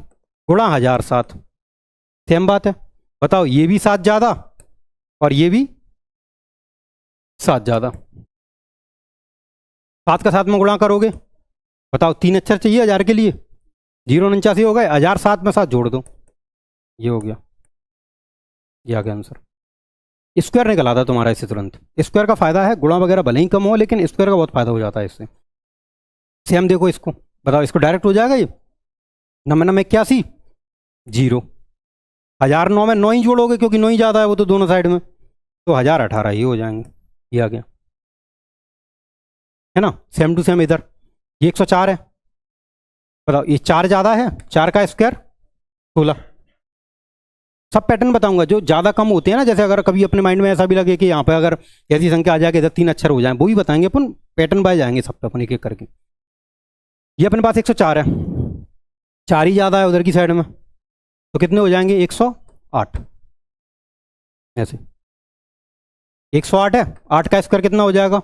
A: गुणा 1007 सेम बात है। बताओ ये भी 7 ज़्यादा और ये भी 7 ज़्यादा, 7 का 7 में गुणा करोगे, बताओ 3 अक्षर चाहिए 1000 के लिए, 049 हो गए, 1007 में 7 जोड़ दो, ये हो गया, ये आ गया आंसर। स्क्वायर निकल आता तुम्हारा इससे तुरंत। स्क्वायर का फायदा है, गुणा वगैरह भले ही कम हो लेकिन स्क्वायर का बहुत फायदा हो जाता है इससे। सेम देखो इसको, बताओ इसको डायरेक्ट हो जाएगा ये 9 में 81 0, 1009 में 9 ही जोड़ोगे क्योंकि 9 ही ज़्यादा है वो तो दोनों साइड में, तो 1018 ये हो जाएंगे, ये आ गया, है ना। सेम टू सेम इधर ये 104 है, बताओ ये 4 ज़्यादा है, 4 का स्क्वायर 16। सब पैटर्न बताऊंगा जो ज़्यादा कम होते हैं ना, जैसे अगर कभी अपने माइंड में ऐसा भी लगे कि यहाँ पे अगर ऐसी संख्या आ जाए कि इधर 3 अक्षर हो जाए, वो भी बताएंगे अपन, पैटर्न बाय जाएंगे सब पे अपन एक एक करके। ये अपने पास 104 है, 4 ही ज़्यादा है उधर की साइड में, तो कितने हो जाएंगे 108 ऐसे, 108 है, 8 का स्क्वायर कितना हो जाएगा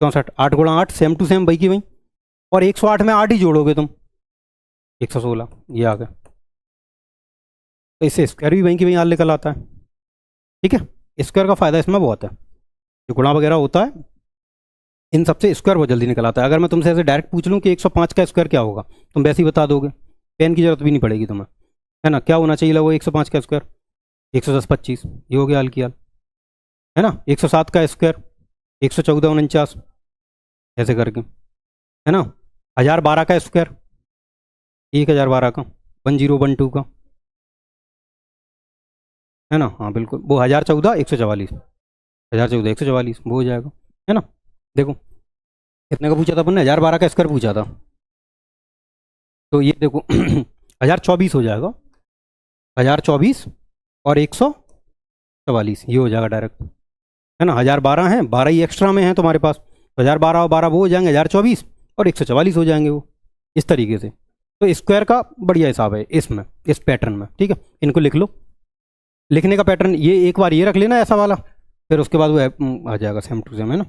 A: 64, 8 गुणा 8 सेम टू सेम वही की वही, और 108 में 8 ही जोड़ोगे तुम 116, ये आ गया। तो इससे स्क्वायर भी वहीं की वहीं हाल निकल आता है, ठीक है। स्क्वायर का फ़ायदा इसमें बहुत है, जो गुणा वगैरह होता है इन सबसे स्क्वायर बहुत जल्दी निकल आता है। अगर मैं तुमसे ऐसे डायरेक्ट पूछ लूँ कि 105 का स्क्वायर क्या होगा, तुम वैसे ही बता दोगे, पेन की जरूरत भी नहीं पड़ेगी तुम्हें, है ना। क्या होना चाहिए वो 105 का स्क्वायर 110 25, ये हो गया हाल की हाल, है ना, 107 का स्क्वायर 114 ऐसे करके, है ना, 1012 का स्क्वायर 1012 का 1012 का, है ना, हाँ बिल्कुल वो 1014 144, 1014 144 वो हो जाएगा, है ना। देखो कितने का पूछा था अपन ने, 1012 का स्क्वायर पूछा था, तो ये देखो 1024 हो जाएगा, 1024 और 144 ये हो जाएगा डायरेक्ट, है ना। 1012 है, 12 ही एक्स्ट्रा में है तुम्हारे पास, तो 1012 और 12 वो हो जाएंगे 1024 और 144 हो जाएंगे वो, इस तरीके से। तो स्क्वायर का बढ़िया हिसाब है इसमें, इस पैटर्न में, ठीक है। इनको लिख लो, लिखने का पैटर्न ये एक बार ये रख लेना ऐसा वाला, फिर उसके बाद वो आ जाएगा सेम टू सेम, है ना।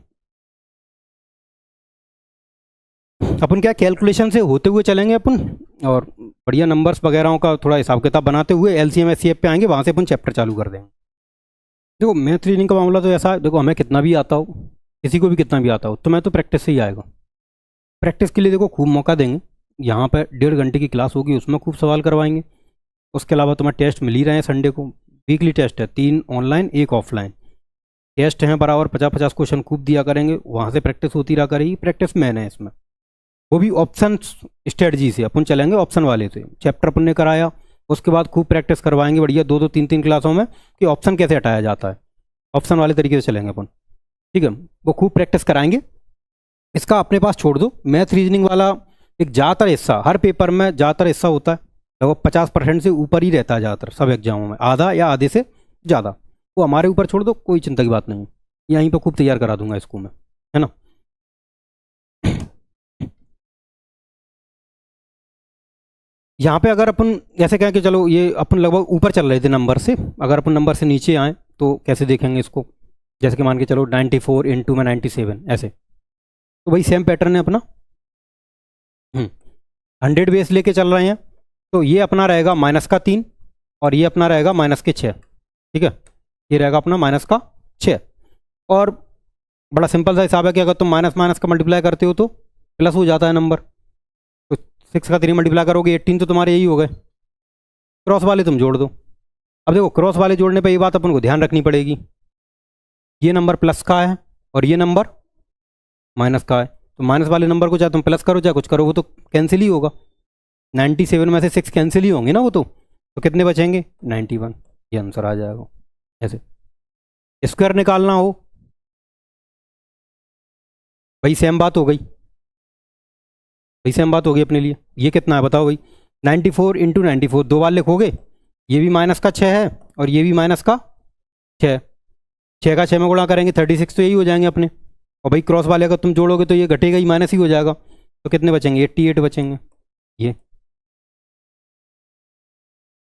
A: अपन क्या कैलकुलेशन से होते हुए चलेंगे अपन, और बढ़िया नंबर्स वगैरह का थोड़ा हिसाब किताब बनाते हुए एलसीएम एचसीएफ पे आएंगे, वहाँ से अपन चैप्टर चालू कर देंगे। देखो मैथ रीजनिंग का मामला तो ऐसा है, देखो हमें कितना भी आता हो, किसी को भी कितना भी आता हो, तो मैं तो प्रैक्टिस से ही आएगा। प्रैक्टिस के लिए देखो खूब मौका देंगे, यहाँ पर 1.5 घंटे की क्लास होगी, उसमें खूब सवाल करवाएंगे। उसके अलावा तुम्हें टेस्ट मिल ही रहे हैं संडे को, वीकली टेस्ट है, 3 ऑनलाइन 1 ऑफलाइन टेस्ट हैं, बराबर 50-50 क्वेश्चन खूब दिया करेंगे, वहाँ से प्रैक्टिस होती रहा करेगी। प्रैक्टिस मैन है इसमें, वो भी ऑप्शन स्ट्रेटजी से अपन चलेंगे, ऑप्शन वाले से चैप्टर अपन ने कराया, उसके बाद खूब प्रैक्टिस करवाएंगे बढ़िया 2-2 3-3 क्लासों में कि ऑप्शन कैसे हटाया जाता है, ऑप्शन वाले तरीके से चलेंगे अपन, ठीक है। वो खूब प्रैक्टिस कराएंगे, इसका अपने पास छोड़ दो। मैथ रीजनिंग वाला एक ज़्यादातर हिस्सा हर पेपर में ज़्यादातर हिस्सा होता है, लगभग 50% से ऊपर ही रहता है ज़्यादातर सब एग्जामों में, आधा या आधे से ज़्यादा, वो हमारे ऊपर छोड़ दो, कोई चिंता की बात नहीं, यहीं पर खूब तैयार करा दूंगा इसको मैं, है ना। यहाँ पे अगर अपन ऐसे कहें कि चलो ये अपन लगभग ऊपर चल रहे थे नंबर से, अगर अपन नंबर से नीचे आए तो कैसे देखेंगे इसको, जैसे कि मान के चलो 94 इंटू में 97 ऐसे, तो वही सेम पैटर्न है अपना। 100 बेस लेके चल रहे हैं, तो ये अपना रहेगा -3 और ये अपना रहेगा -6, ठीक है। ये रहेगा अपना -6, और बड़ा सिंपल सा हिसाब है कि अगर तुम माइनस माइनस का मल्टीप्लाई करते हो तो प्लस हो जाता है नंबर, तो 6 का 3 मल्टीप्लाई करोगे 18, तो तुम्हारे यही हो गए। क्रॉस वाले तुम जोड़ दो। अब देखो क्रॉस वाले जोड़ने पे ये बात अपन को ध्यान रखनी पड़ेगी, ये नंबर प्लस का है और ये नंबर माइनस का है, तो माइनस वाले नंबर को चाहे तुम प्लस करो चाहे कुछ करो वो तो कैंसिल ही होगा। 97 में से 6 कैंसिल ही होंगे ना वो, तो कितने बचेंगे 91, ये आंसर आ जाएगा। ऐसे स्क्वायर निकालना हो भाई सेम बात हो गई, भाई सेम बात हो गई अपने लिए। ये कितना है बताओ भाई, 94 इंटू 94, 2 बार लिखोगे, ये भी -6 है और ये भी -6, 6 का 6 में गुणा करेंगे 36, तो यही हो जाएंगे अपने। और भाई क्रॉस वाले अगर तुम जोड़ोगे तो ये घटेगा ही, माइनस ही हो जाएगा, तो कितने बचेंगे 88 बचेंगे, ये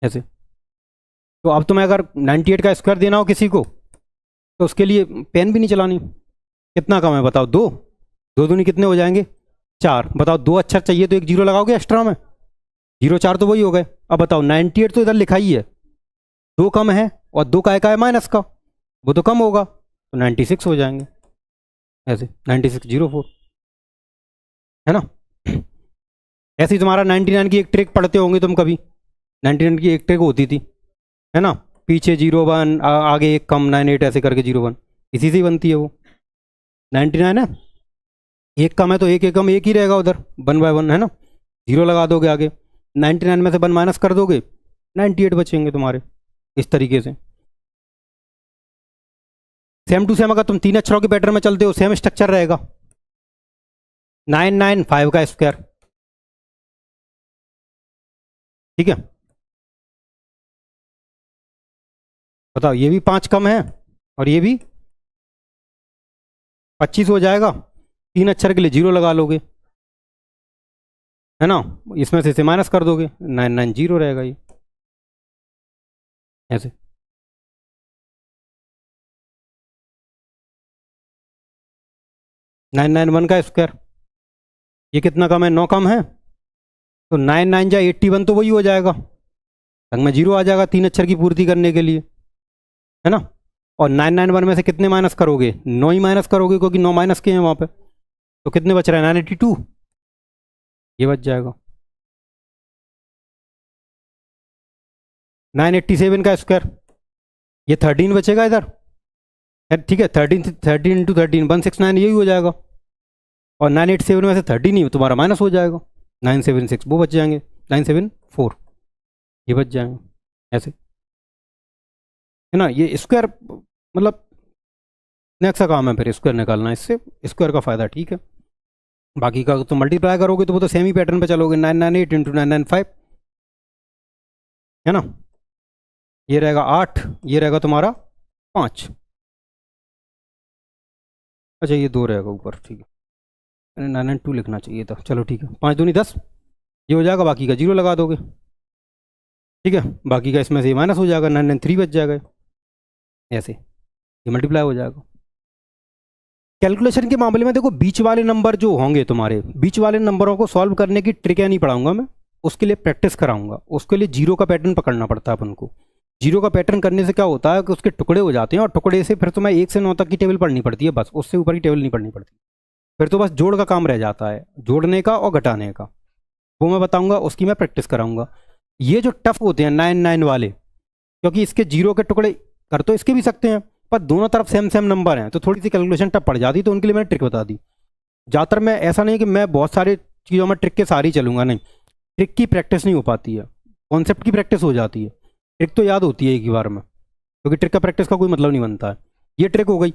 A: ऐसे। तो अब तुम्हें अगर 98 का स्क्वायर देना हो किसी को, तो उसके लिए पेन भी नहीं चलानी, कितना कम है बताओ, 2, 2 दूनी कितने हो जाएंगे 4, बताओ 2 अक्षर चाहिए तो एक जीरो लगाओगे एक्स्ट्रा में, 0 4 तो वही हो गए। अब बताओ 98 तो इधर लिखा ही है, 2 कम है और 2 का है माइनस का, वो तो कम होगा, तो 96 हो जाएंगे ऐसे, 9604, है ना। ऐसे ही तुम्हारा 99 की एक ट्रिक पढ़ते होंगे तुम कभी, 99 की एक ट्रिक होती थी, है ना, पीछे 01 आगे एक कम 98 ऐसे करके 01, इसी से ही बनती है वो। 99 है, एक कम है तो एक कम एक ही रहेगा उधर 1 बाय 1, है ना, 0 लगा दोगे आगे, 99 में से 1 माइनस कर दोगे 98 बचेंगे तुम्हारे, इस तरीके से। सेम टू सेम अगर तुम 3 अक्षरों के पैटर्न में चलते हो सेम स्ट्रक्चर रहेगा, 995 का स्क्वायर, ठीक है। बताओ ये भी 5 कम है और ये भी 25 हो जाएगा, 3 अक्षर के लिए 0 लगा लोगे, है ना, इसमें से माइनस कर दोगे 990 रहेगा ये ऐसे। नाइन नाइन वन का स्क्वायर, ये कितना कम है 9 कम है, तो 9 9 जा 81 तो वही हो जाएगा, संग में 0 आ जाएगा 3 अक्षर की पूर्ति करने के लिए, है ना। और 991 में से कितने माइनस करोगे, 9 ही माइनस करोगे क्योंकि 9 माइनस के हैं वहाँ पे, तो कितने बच रहे हैं 982, ये बच जाएगा। 987 का स्क्वायर, ये 13 बचेगा इधर, ठीक है, 13 इंटू 13 169 यही हो जाएगा, और 987 में से 30 नहीं तुम्हारा माइनस हो जाएगा, 976 वो बच जाएंगे, 974 ये बच जाएंगे, ऐसे है ना। ये स्क्वायर मतलब नेक्स्ट का काम है फिर स्क्वायर निकालना, इससे स्क्वायर का फ़ायदा, ठीक है। बाकी का तो मल्टीप्लाई करोगे तो वो तो सेम ही पैटर्न पे चलोगे, 998 इंटू 995 है ना, ये रहेगा 8, ये रहेगा तुम्हारा 5, अच्छा ये 2 रहेगा ऊपर, ठीक है, 992 लिखना चाहिए था, चलो ठीक है, 5 दूनी 10 ये हो जाएगा, बाकी का 0 लगा दोगे, ठीक है, बाकी का इसमें से माइनस हो जाएगा, 993 बच जाएगा, ऐसे ये मल्टीप्लाई हो जाएगा। कैलकुलेशन के मामले में देखो, बीच वाले नंबर जो होंगे तुम्हारे, बीच वाले नंबरों को सॉल्व करने की ट्रिक नहीं पढ़ाऊंगा मैं, उसके लिए प्रैक्टिस कराऊंगा। उसके लिए जीरो का पैटर्न पकड़ना पड़ता है अपन को। जीरो का पैटर्न करने से क्या होता है कि उसके टुकड़े हो जाते हैं, और टुकड़े से फिर तुम्हें 1 से 9 तक की टेबल पढ़नी पड़ती है, बस उससे ऊपर की टेबल नहीं पढ़नी पड़ती। फिर तो बस जोड़ का काम रह जाता है, जोड़ने का और घटाने का, वो मैं बताऊंगा, उसकी मैं प्रैक्टिस कराऊंगा। ये जो टफ होते हैं 9 वाले, क्योंकि इसके जीरो के टुकड़े कर तो इसके भी सकते हैं, पर दोनों तरफ सेम सेम नंबर हैं, तो थोड़ी सी कैलकुलेशन टफ पड़ जाती, तो उनके लिए मैंने ट्रिक बता दी। ज़्यादातर मैं ऐसा नहीं कि मैं बहुत सारे चीज़ों में ट्रिक के सारी चलूंगा, नहीं, ट्रिक की प्रैक्टिस नहीं हो पाती है, कॉन्सेप्ट की प्रैक्टिस हो जाती है, ट्रिक तो याद होती है एक ही बार में, क्योंकि ट्रिक का प्रैक्टिस का कोई मतलब नहीं बनता है। ये ट्रिक हो गई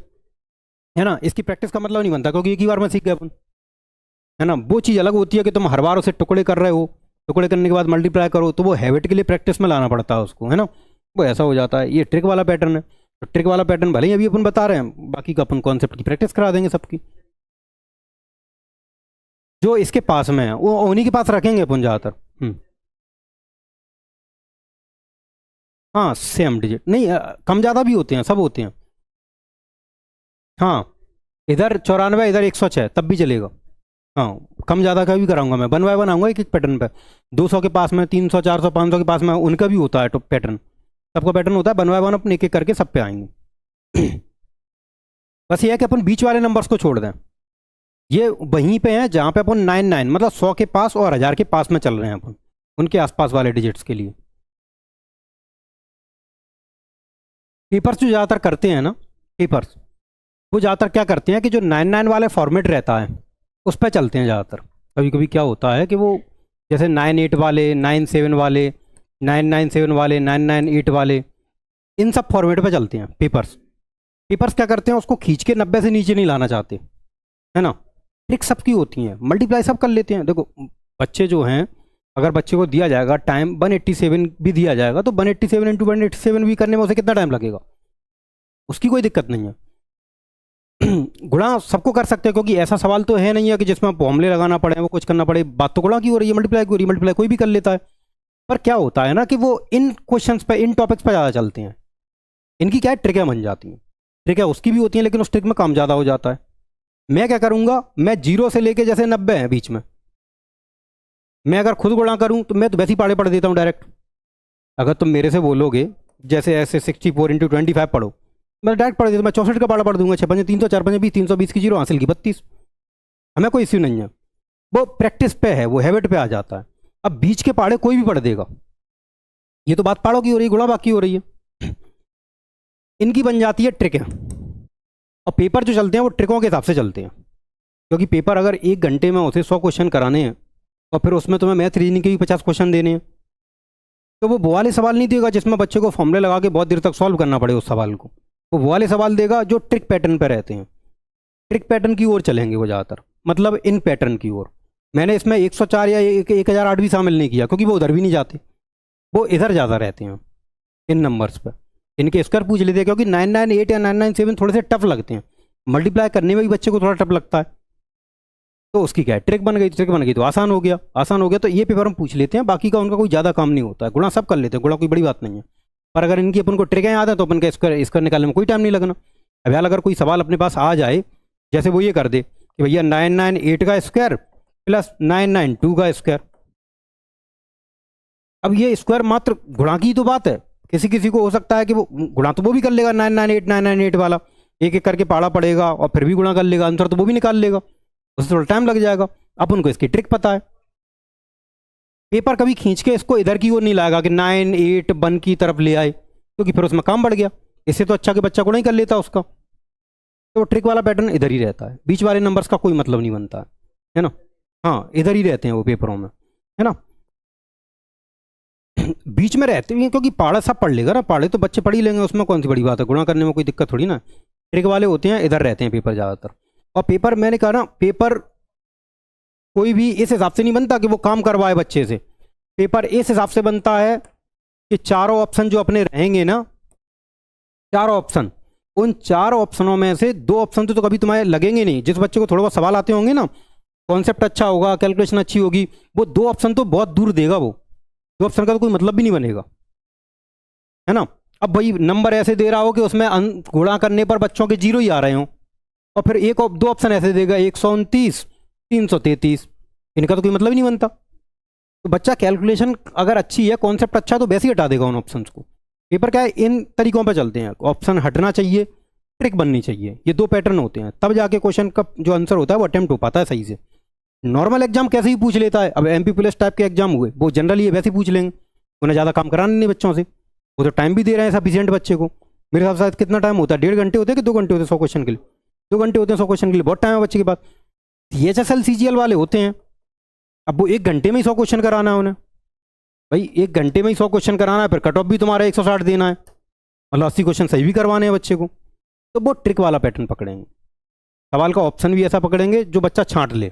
A: है ना, इसकी प्रैक्टिस का मतलब नहीं बनता, क्योंकि एक ही बार में सीख गए अपन, है ना। वो चीज़ अलग होती है कि तुम हर बार उसे टुकड़े कर रहे हो, टुकड़े करने के बाद मल्टीप्लाई करो, तो वो हैबिट के लिए प्रैक्टिस में लाना पड़ता है उसको, है ना, वो ऐसा हो जाता है। ये ट्रिक वाला पैटर्न है, तो ट्रिक वाला पैटर्न भले ही अभी अपन बता रहे हैं, बाकी का अपन कॉन्सेप्ट की प्रैक्टिस करा देंगे सबकी। जो इसके पास में है वो उन्हीं के पास रखेंगे अपन ज़्यादातर। हाँ सेम डिजिट नहीं, कम ज़्यादा भी होते हैं, सब होते हैं। हाँ इधर 94, इधर 106 तब भी चलेगा। हाँ कम ज़्यादा का भी कराऊंगा मैं, 1 बाय 1 आऊँगा एक एक पैटर्न पे। 200 के पास में, 300, 400, 500 के पास में उनका भी होता है तो पैटर्न, सबका पैटर्न होता है, 1 बाय 1 अपन एक एक करके सब पे आएंगे। बस ये है कि अपन बीच वाले नंबर्स को छोड़ दें, ये वहीं पे हैं जहाँ पे अपन 99 मतलब 100 के पास और 1000 के पास में चल रहे हैं अपन, उनके आसपास वाले डिजिट्स के लिए। पेपर्स जो ज़्यादातर करते हैं ना, पेपर्स वो ज़्यादातर क्या करते हैं कि जो 99 वाले फॉर्मेट रहता है उस पर चलते हैं ज़्यादातर। कभी कभी क्या होता है कि वो जैसे 98 वाले, 97 वाले, 997 वाले, 998 वाले, इन सब फॉर्मेट पे चलते हैं पेपर्स। पेपर्स क्या करते हैं, उसको खींच के 90 से नीचे नहीं लाना चाहते, है ना। ट्रिक सबकी होती हैं, मल्टीप्लाई सब कर लेते हैं। देखो बच्चे जो हैं, अगर बच्चे को दिया जाएगा टाइम 187 भी दिया जाएगा, तो 187 इंटू 187 भी करने में उसे कितना टाइम लगेगा, उसकी कोई दिक्कत नहीं है। गुणा सबको कर सकते हैं, क्योंकि ऐसा सवाल तो है नहीं है कि जिसमें फॉर्मूले लगाना पड़े, वो कुछ करना पड़े। बात तो गुणा की हो रही है, मल्टीप्लाई की हो रही है, मल्टीप्लाई कोई भी कर लेता है। पर क्या होता है ना कि वो इन क्वेश्चंस पे, इन टॉपिक्स पे ज़्यादा चलते हैं, इनकी क्या है ट्रिकें बन जाती हैं। ट्रिकें उसकी भी होती हैं, लेकिन उस ट्रिक में काम ज़्यादा हो जाता है। मैं क्या करूँगा, मैं 0 से लेके जैसे 90 है बीच में, मैं अगर खुद गुणा करूँ तो मैं तो वैसे ही पाड़े पढ़ देता हूँ डायरेक्ट। अगर तुम मेरे से बोलोगे जैसे ऐसे 64 इंटू 25 पढ़ो, मैं डायरेक्ट पढ़ देता, मैं 64 का पाड़ा पढ़ दूंगा, 6 5 300, 4 5 20, 320 की 0 हासिल की 32, हमें कोई इश्यू नहीं है। वो प्रैक्टिस पे है, वो हैबिट पे आ जाता है। अब बीच के पाड़े कोई भी पढ़ देगा, ये तो बात पाड़ों की हो रही है, गुणा बाकी हो रही है। इनकी बन जाती है ट्रिक है, और पेपर जो चलते हैं वो ट्रिकों के हिसाब से चलते हैं। क्योंकि पेपर अगर 1 घंटे में उसे 100 क्वेश्चन कराने हैं, और फिर उसमें तुम्हें मैथ रीजनिंग के भी 50 क्वेश्चन देने हैं, तो वो वाले सवाल नहीं देगा जिसमें बच्चे को फॉर्मूले लगा के बहुत देर तक सॉल्व करना पड़े उस सवाल को। वो वाले सवाल देगा जो ट्रिक पैटर्न पर रहते हैं, ट्रिक पैटर्न की ओर चलेंगे वो ज़्यादातर, मतलब इन पैटर्न की ओर। मैंने इसमें 104 या 1008 भी शामिल नहीं किया, क्योंकि वो उधर भी नहीं जाते, वो इधर ज़्यादा रहते हैं इन नंबर्स पर। इनके स्क्वायर पूछ लेते हैं, क्योंकि 998 या 997 थोड़े से टफ लगते हैं, मल्टीप्लाई करने में भी बच्चे को थोड़ा टफ लगता है। तो उसकी क्या है, ट्रिक बन गई, ट्रिक बन गई तो आसान हो गया, आसान हो गया तो ये पेपर हम पूछ लेते हैं। बाकी का उनका कोई ज़्यादा काम नहीं होता है, गुणा सब कर लेते हैं, गुणा कोई बड़ी बात नहीं है। पर अगर इनकी अपन को ट्रिकें याद है तो अपन का स्क्वायर निकालने में कोई टाइम नहीं लगना। अब यार अगर कोई सवाल अपने पास आ जाए, जैसे वो ये कर दे कि भैया 998 का स्क्वायर प्लस 992 का स्क्वायर, अब ये स्क्वायर मात्र गुणा की तो बात है, किसी किसी को हो सकता है कि वो गुणा तो वो भी कर लेगा 998 वाला, एक एक करके पाड़ा पड़ेगा और फिर भी गुणा कर लेगा, आंसर तो वो भी निकाल लेगा, उससे थोड़ा टाइम लग जाएगा। अब उनको इसकी ट्रिक पता है। पेपर कभी खींच के इसको इधर की ओर नहीं लाएगा कि 9 8 1 की तरफ ले आए, क्योंकि फिर उसमें काम बढ़ गया। इससे तो अच्छा कि बच्चा को नहीं कर लेता उसका, तो ट्रिक वाला पैटर्न इधर ही रहता है, बीच वाले नंबर्स का कोई मतलब नहीं बनता है ना। हाँ, इधर ही रहते हैं वो पेपरों में, है ना। बीच में रहते हैं क्योंकि पाड़ा सब पढ़ लेगा ना, पाड़े तो बच्चे पढ़ ही लेंगे, उसमें कौन सी बड़ी बात है, गुणा करने में कोई दिक्कत थोड़ी ना। ट्रिक वाले होते हैं इधर रहते हैं पेपर ज़्यादातर। और पेपर मैंने कहा ना, पेपर कोई भी इस हिसाब से नहीं बनता कि वो काम करवाए बच्चे से। पेपर इस हिसाब से बनता है कि चारों ऑप्शन जो अपने रहेंगे ना, चारों ऑप्शन, उन चारों ऑप्शनों में से दो ऑप्शन तो कभी तुम्हारे लगेंगे नहीं। जिस बच्चे को थोड़ा बहुत सवाल आते होंगे ना, कॉन्सेप्ट अच्छा होगा, कैलकुलेशन अच्छी होगी, वो दो ऑप्शन तो बहुत दूर देगा, वो दो ऑप्शन का तो कोई मतलब भी नहीं बनेगा, है ना। अब भाई नंबर ऐसे दे रहा हो कि उसमें गुणा करने पर बच्चों के 0 ही आ रहे हो, और फिर दो ऑप्शन ऐसे देगा 129 333, इनका तो कोई मतलब ही नहीं बनता। तो बच्चा कैलकुलेशन अगर अच्छी है, कॉन्सेप्ट अच्छा, तो वैसे ही हटा देगा उन ऑप्शंस को। पेपर क्या है, इन तरीकों पर चलते हैं, ऑप्शन हटना चाहिए, ट्रिक बननी चाहिए, ये दो पैटर्न होते हैं, तब जाके क्वेश्चन का जो आंसर होता है वो अटेम्प्ट हो पाता है सही से। नॉर्मल एग्जाम कैसे ही पूछ लेता है। अब MP पुलिस टाइप के एग्जाम हुए, वो जनरली वैसे ही पूछ लेंगे, उन्हें ज़्यादा काम कराना नहीं बच्चों से, वो तो टाइम भी दे रहे हैं सफिशिएंट बच्चे को। मेरे हिसाब से कितना टाइम होता है, 1.5 घंटे होते हैं कि 2 घंटे होते हैं 100 क्वेश्चन के लिए? 2 घंटे होते हैं 100 क्वेश्चन के लिए, बहुत टाइम है बच्चे के पास। THSL CGL वाले होते हैं, अब वो 1 घंटे में ही 100 क्वेश्चन कराना है उन्हें। भाई 1 घंटे में ही 100 क्वेश्चन कराना है, फिर कट ऑफ भी तुम्हारा 160 देना है, मतलब 80 क्वेश्चन सही भी करवाने हैं बच्चे को। तो वो ट्रिक वाला पैटर्न पकड़ेंगे, सवाल का ऑप्शन भी ऐसा पकड़ेंगे जो बच्चा छांट ले।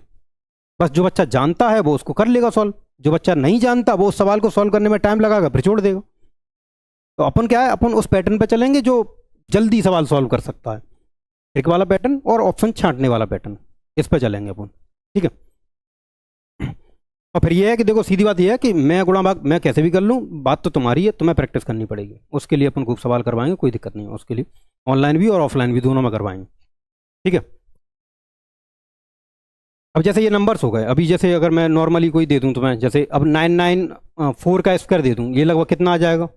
A: बस जो बच्चा जानता है वो उसको कर लेगा सॉल्व, जो बच्चा नहीं जानता वो उस सवाल को सॉल्व करने में टाइम लगाएगा, फिर छोड़ देगा। तो अपन क्या है, अपन उस पैटर्न पे चलेंगे जो जल्दी सवाल सॉल्व कर सकता है, ट्रिक वाला पैटर्न और ऑप्शन छांटने वाला पैटर्न, इस पर चलेंगे अपन, ठीक है। और फिर ये है कि देखो, सीधी बात ये है कि मैं गुणा भाग मैं कैसे भी कर लूँ, बात तो तुम्हारी है, तुम्हें प्रैक्टिस करनी पड़ेगी। उसके लिए अपन खूब सवाल करवाएंगे, कोई दिक्कत नहीं है उसके लिए, ऑनलाइन भी और ऑफलाइन भी दोनों में करवाएंगे, ठीक है। अब जैसे ये नंबर्स हो गए, अभी जैसे अगर मैं नॉर्मली कोई दे दूं तुम्हें, जैसे अब 994 का स्क्वायर दे दूं, ये लगभग कितना आ जाएगा?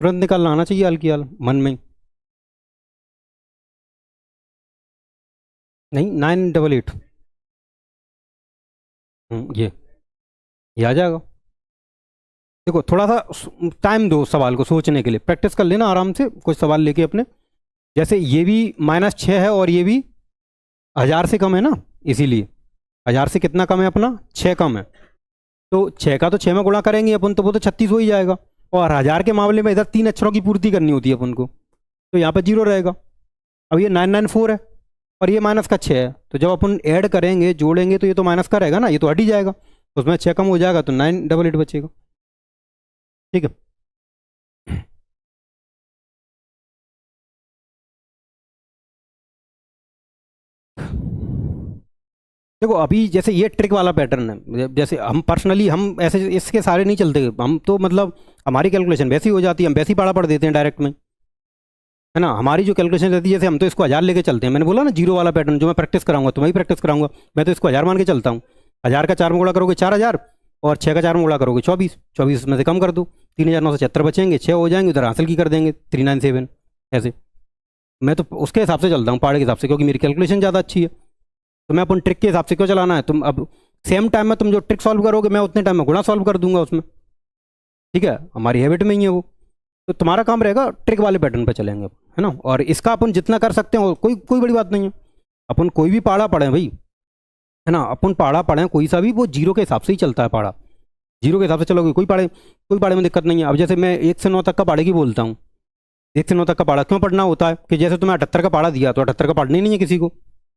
A: तुरंत निकालना आना चाहिए हाल की हाल मन में ही। नहीं, 988, ये आ जाएगा। देखो थोड़ा सा टाइम दो सवाल को सोचने के लिए, प्रैक्टिस कर लेना आराम से कुछ सवाल लेके अपने। जैसे ये भी -6 है और ये भी 1000 से कम है ना, इसीलिए 1000 से कितना कम है अपना, 6 कम है। तो 6 का तो 6 में गुणा करेंगे अपन, तो वो तो 36 हो ही जाएगा। और 1000 के मामले में इधर 3 अक्षरों की पूर्ति करनी होती है अपन को, तो यहाँ पर 0 रहेगा। अब ये 994 है और ये माइनस का 6 है, तो जब अपन ऐड करेंगे जोड़ेंगे तो ये तो माइनस का रहेगा ना, ये तो हट ही जाएगा, उसमें 6 कम हो जाएगा तो 988 बचेगा, ठीक है। देखो अभी जैसे ये ट्रिक वाला पैटर्न है, जैसे हम पर्सनली हम ऐसे इसके सारे नहीं चलते, हम तो मतलब हमारी कैलकुलेशन वैसी हो जाती है, हम वैसे ही पाड़ा पढ़ देते हैं डायरेक्ट में, है ना। हमारी जो कैलकुलेशन रहती है, जैसे हम तो इसको 1000 लेके चलते हैं, मैंने बोला ना 0 वाला पैटर्न जो मैं प्रैक्टिस कराऊंगा, तुम्हें भी प्रैक्टिस कराऊंगा, मैं तो इसको 1000 मान के चलता हूँ। 1000 का 4 में गुणा करोगे 4000, और 6 का 4 में गुणा करोगे 24, 24 में से कम कर दो, 3976 बचेंगे, 6 हो जाएंगे, उधर हासिल की कर देंगे 397, ऐसे। मैं तो उसके हिसाब से चलता हूँ, पहाड़ के हिसाब से, क्योंकि मेरी कैलकुलेशन ज़्यादा अच्छी है। तो मैं अपन ट्रिक के हिसाब से क्यों चलाना है, तुम अब सेम टाइम में तुम जो ट्रिक सॉल्व करोगे, मैं उतने टाइम में गुणा सॉल्व कर दूंगा उसमें, ठीक है, हमारी हैबिट में ही है वो। तो तुम्हारा काम रहेगा ट्रिक वाले पैटर्न पे चलेंगे, है ना। और इसका अपन जितना कर सकते हैं, कोई कोई बड़ी बात नहीं है, अपन कोई भी पहाड़ा पढ़ें भाई, है ना, अपन पहाड़ा पढ़ें कोई सा भी, वो 0 के हिसाब से ही चलता है पहाड़ा, 0 के हिसाब से चलोगे कोई पहाड़े में दिक्कत नहीं है। अब जैसे मैं 1 से 9 तक का पहाड़े की बोलता हूँ, 1 से 9 तक का पहाड़ा क्यों पढ़ना होता है कि जैसे तुम्हें 78 का पहाड़ा दिया तो 78 का पढ़ना ही नहीं है किसी को,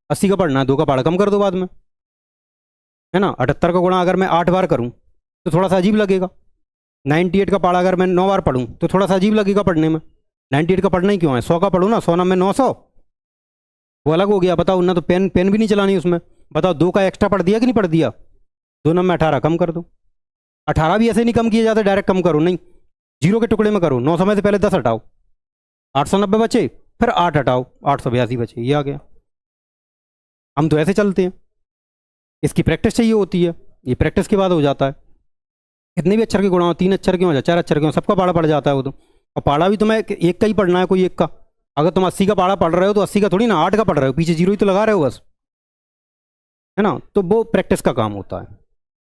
A: 80 का पढ़ना है, 2 का पहाड़ा कम कर दो बाद में, है ना। 78 का गुणा अगर मैं 8 बार करूँ तो थोड़ा सा अजीब लगेगा, 98 का पहाड़ा अगर मैं 9 बार पढ़ूँ तो थोड़ा सा अजीब लगेगा पढ़ने में। 98 का पढ़ना ही क्यों है, 100 का पढ़ूँ ना, 100 में 900, वो अलग हो गया। बताओ ना, तो पेन पेन भी नहीं चलानी उसमें, बताओ 2 का एक्स्ट्रा पढ़ दिया कि नहीं पढ़ दिया, 2 में 18 कम कर दो। 18 भी ऐसे नहीं कम किए जाते, डायरेक्ट कम करो, नहीं 0 के टुकड़े में करो, 900 में से पहले 10 हटाओ, 890 बचे, फिर 8 हटाओ, 882 बचे, ये आ गया। हम तो ऐसे चलते हैं, इसकी प्रैक्टिस चाहिए होती है, ये प्रैक्टिस के बाद हो जाता है। कितने भी अक्षर के गुणा हो, 3 अक्षर के हो, 4 अक्षर के हो, सबका पाड़ा पड़ जाता है वो तो। और पाड़ा भी तुम्हें एक का ही पढ़ना है, कोई एक का। अगर तुम 80 का पाड़ा पढ़ रहे हो तो 80 का थोड़ी ना 8 का पढ़ रहे हो, पीछे 0 ही तो लगा रहे हो बस, है ना। तो वो प्रैक्टिस का काम होता है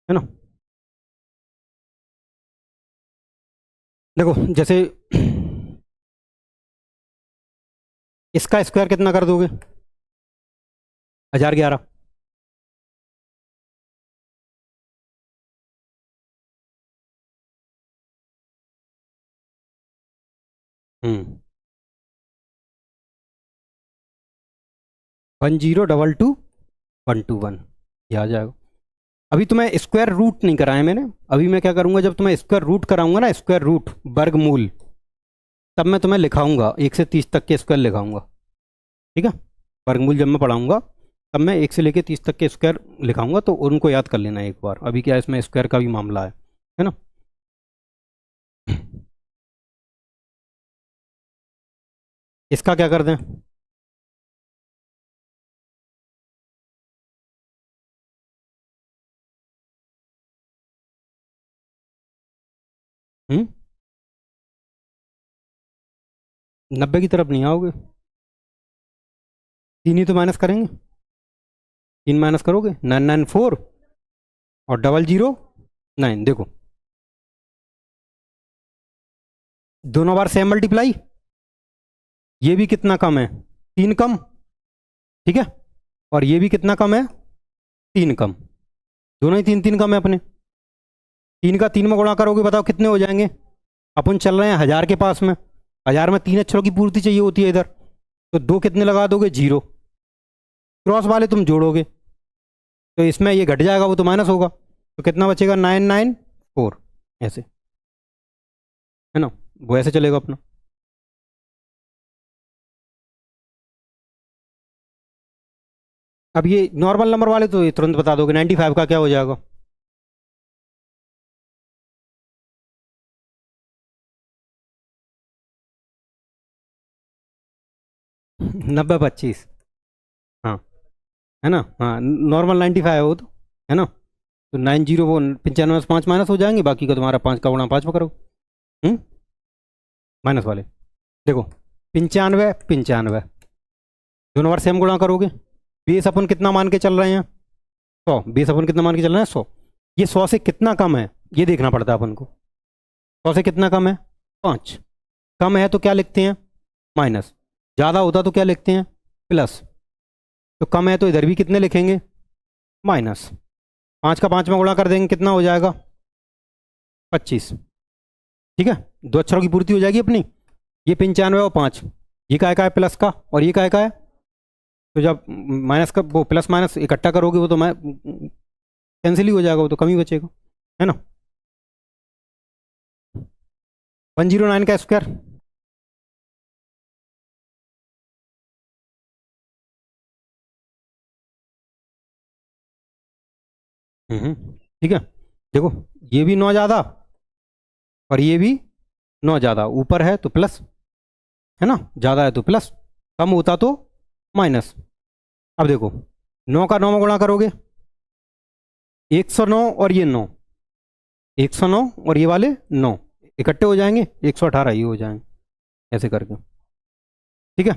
A: ना। देखो जैसे इसका स्क्वायर कितना कर दोगे? 1011। हम्म 1022 121 ये आ जाएगा। अभी तुम्हें स्क्वायर रूट नहीं कराया मैंने। अभी मैं क्या करूंगा, जब तुम्हें स्क्वायर रूट कराऊंगा ना, स्क्वायर रूट वर्गमूल, तब मैं तुम्हें लिखाऊंगा 1 से 30 तक के स्क्वायर लिखाऊंगा। ठीक है, वर्गमूल जब मैं पढ़ाऊंगा तब मैं 1 से लेके 30 तक के स्क्वायर लिखाऊंगा, तो उनको याद कर लेना एक बार। अभी क्या है, इसमें स्क्वायर का भी मामला है ना। इसका क्या कर दें? हम्म 90 की तरफ नहीं आओगे, 3 ही तो माइनस करेंगे। 3 माइनस करोगे, 994 और 009। देखो दोनों बार सेम मल्टीप्लाई, ये भी कितना कम है, 3 कम। ठीक है, और ये भी कितना कम है, 3 कम। दोनों ही 3 3 कम है अपने। 3 का 3 में गुणा करोगे, बताओ कितने हो जाएंगे? अपन चल रहे हैं 1000 के पास में। 1000 में 3 अक्षरों की पूर्ति चाहिए होती है इधर, तो 2 कितने लगा दोगे, 0। क्रॉस वाले तुम जोड़ोगे तो इसमें ये घट जाएगा, वो तो माइनस होगा, तो कितना बचेगा, 994 ऐसे, है ना। वो ऐसे चलेगा अपना। अब ये नॉर्मल नंबर वाले तो ये तुरंत बता दोगे, 95 का क्या हो जाएगा? 90 25। हाँ, है ना, हाँ नॉर्मल 95 है वो तो, है ना। तो 90 वो 95 में 5 माइनस हो जाएंगे, बाकी का तुम्हारा 5 का गुणा 5 में करो। हम्म माइनस वाले, देखो 95 95, दोनों बार सेम गुणा करोगे। बेस अपन कितना मान के चल रहे हैं, 100। बेस अपन कितना मान के चल रहे हैं, 100। ये 100 से कितना कम है ये देखना पड़ता है अपन को। 100 से कितना कम है, 5। कम है तो क्या लिखते हैं, माइनस। ज़्यादा होता तो क्या लिखते हैं, प्लस। तो कम है तो इधर भी कितने लिखेंगे, माइनस। 5 का 5 में गुणा कर देंगे, कितना हो जाएगा, 25। ठीक है, 2 अक्षरों की पूर्ति हो जाएगी अपनी। ये 95 और 5, ये काय का है, प्लस का, और ये काय का है। तो जब माइनस का वो प्लस माइनस इकट्ठा करोगे, वो तो मैं कैंसिल ही हो जाएगा, वो तो कम ही बचेगा, है ना। 109 का स्क्वायर, ठीक है। देखो ये भी 9 ज़्यादा और ये भी 9 ज़्यादा, ऊपर है तो प्लस, है ना, ज़्यादा है तो प्लस, कम होता तो माइनस। अब देखो 9 का 9 में गुणा करोगे, 109 और ये 9, 109 और ये वाले 9 इकट्ठे हो जाएंगे, 118 ये हो जाएंगे, ऐसे करके। ठीक है,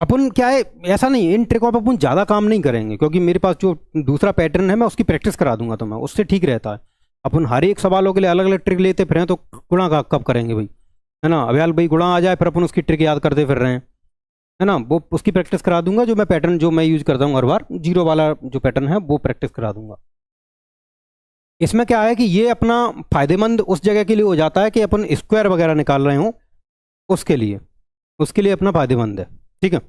A: अपन क्या है, ऐसा नहीं, इन ट्रिकों पर अपन ज़्यादा काम नहीं करेंगे, क्योंकि मेरे पास जो दूसरा पैटर्न है मैं उसकी प्रैक्टिस करा दूंगा, तो मैं उससे ठीक रहता है। अपन हर एक सवालों के लिए अलग अलग ट्रिक लेते फिर हैं, तो गुणा का कब करेंगे भाई, है ना। अब यार भाई गुणा आ जाए फिर अपन उसकी ट्रिक याद करते फिर रहे हैं, है ना। वो उसकी प्रैक्टिस करा दूंगा, जो मैं पैटर्न जो मैं यूज़ करता हूँ हर बार, जीरो वाला जो पैटर्न है वो प्रैक्टिस करा दूंगा। इसमें क्या है कि ये अपना फायदेमंद उस जगह के लिए हो जाता है कि अपन स्क्वायर वगैरह निकाल रहे हो, उसके लिए, उसके लिए अपना फायदेमंद है। ठीक है,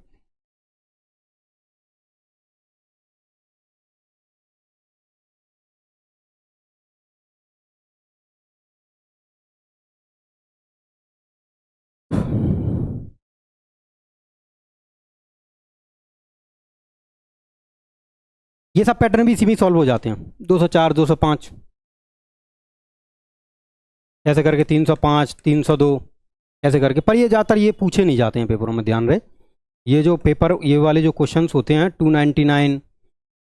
A: ये सब पैटर्न भी इसी में सॉल्व हो जाते हैं, 204 205 ऐसे करके, 305 302 ऐसे करके। पर ये ज़्यादातर ये पूछे नहीं जाते हैं पेपरों में, ध्यान रहे। ये जो पेपर, ये वाले जो क्वेश्चंस होते हैं 299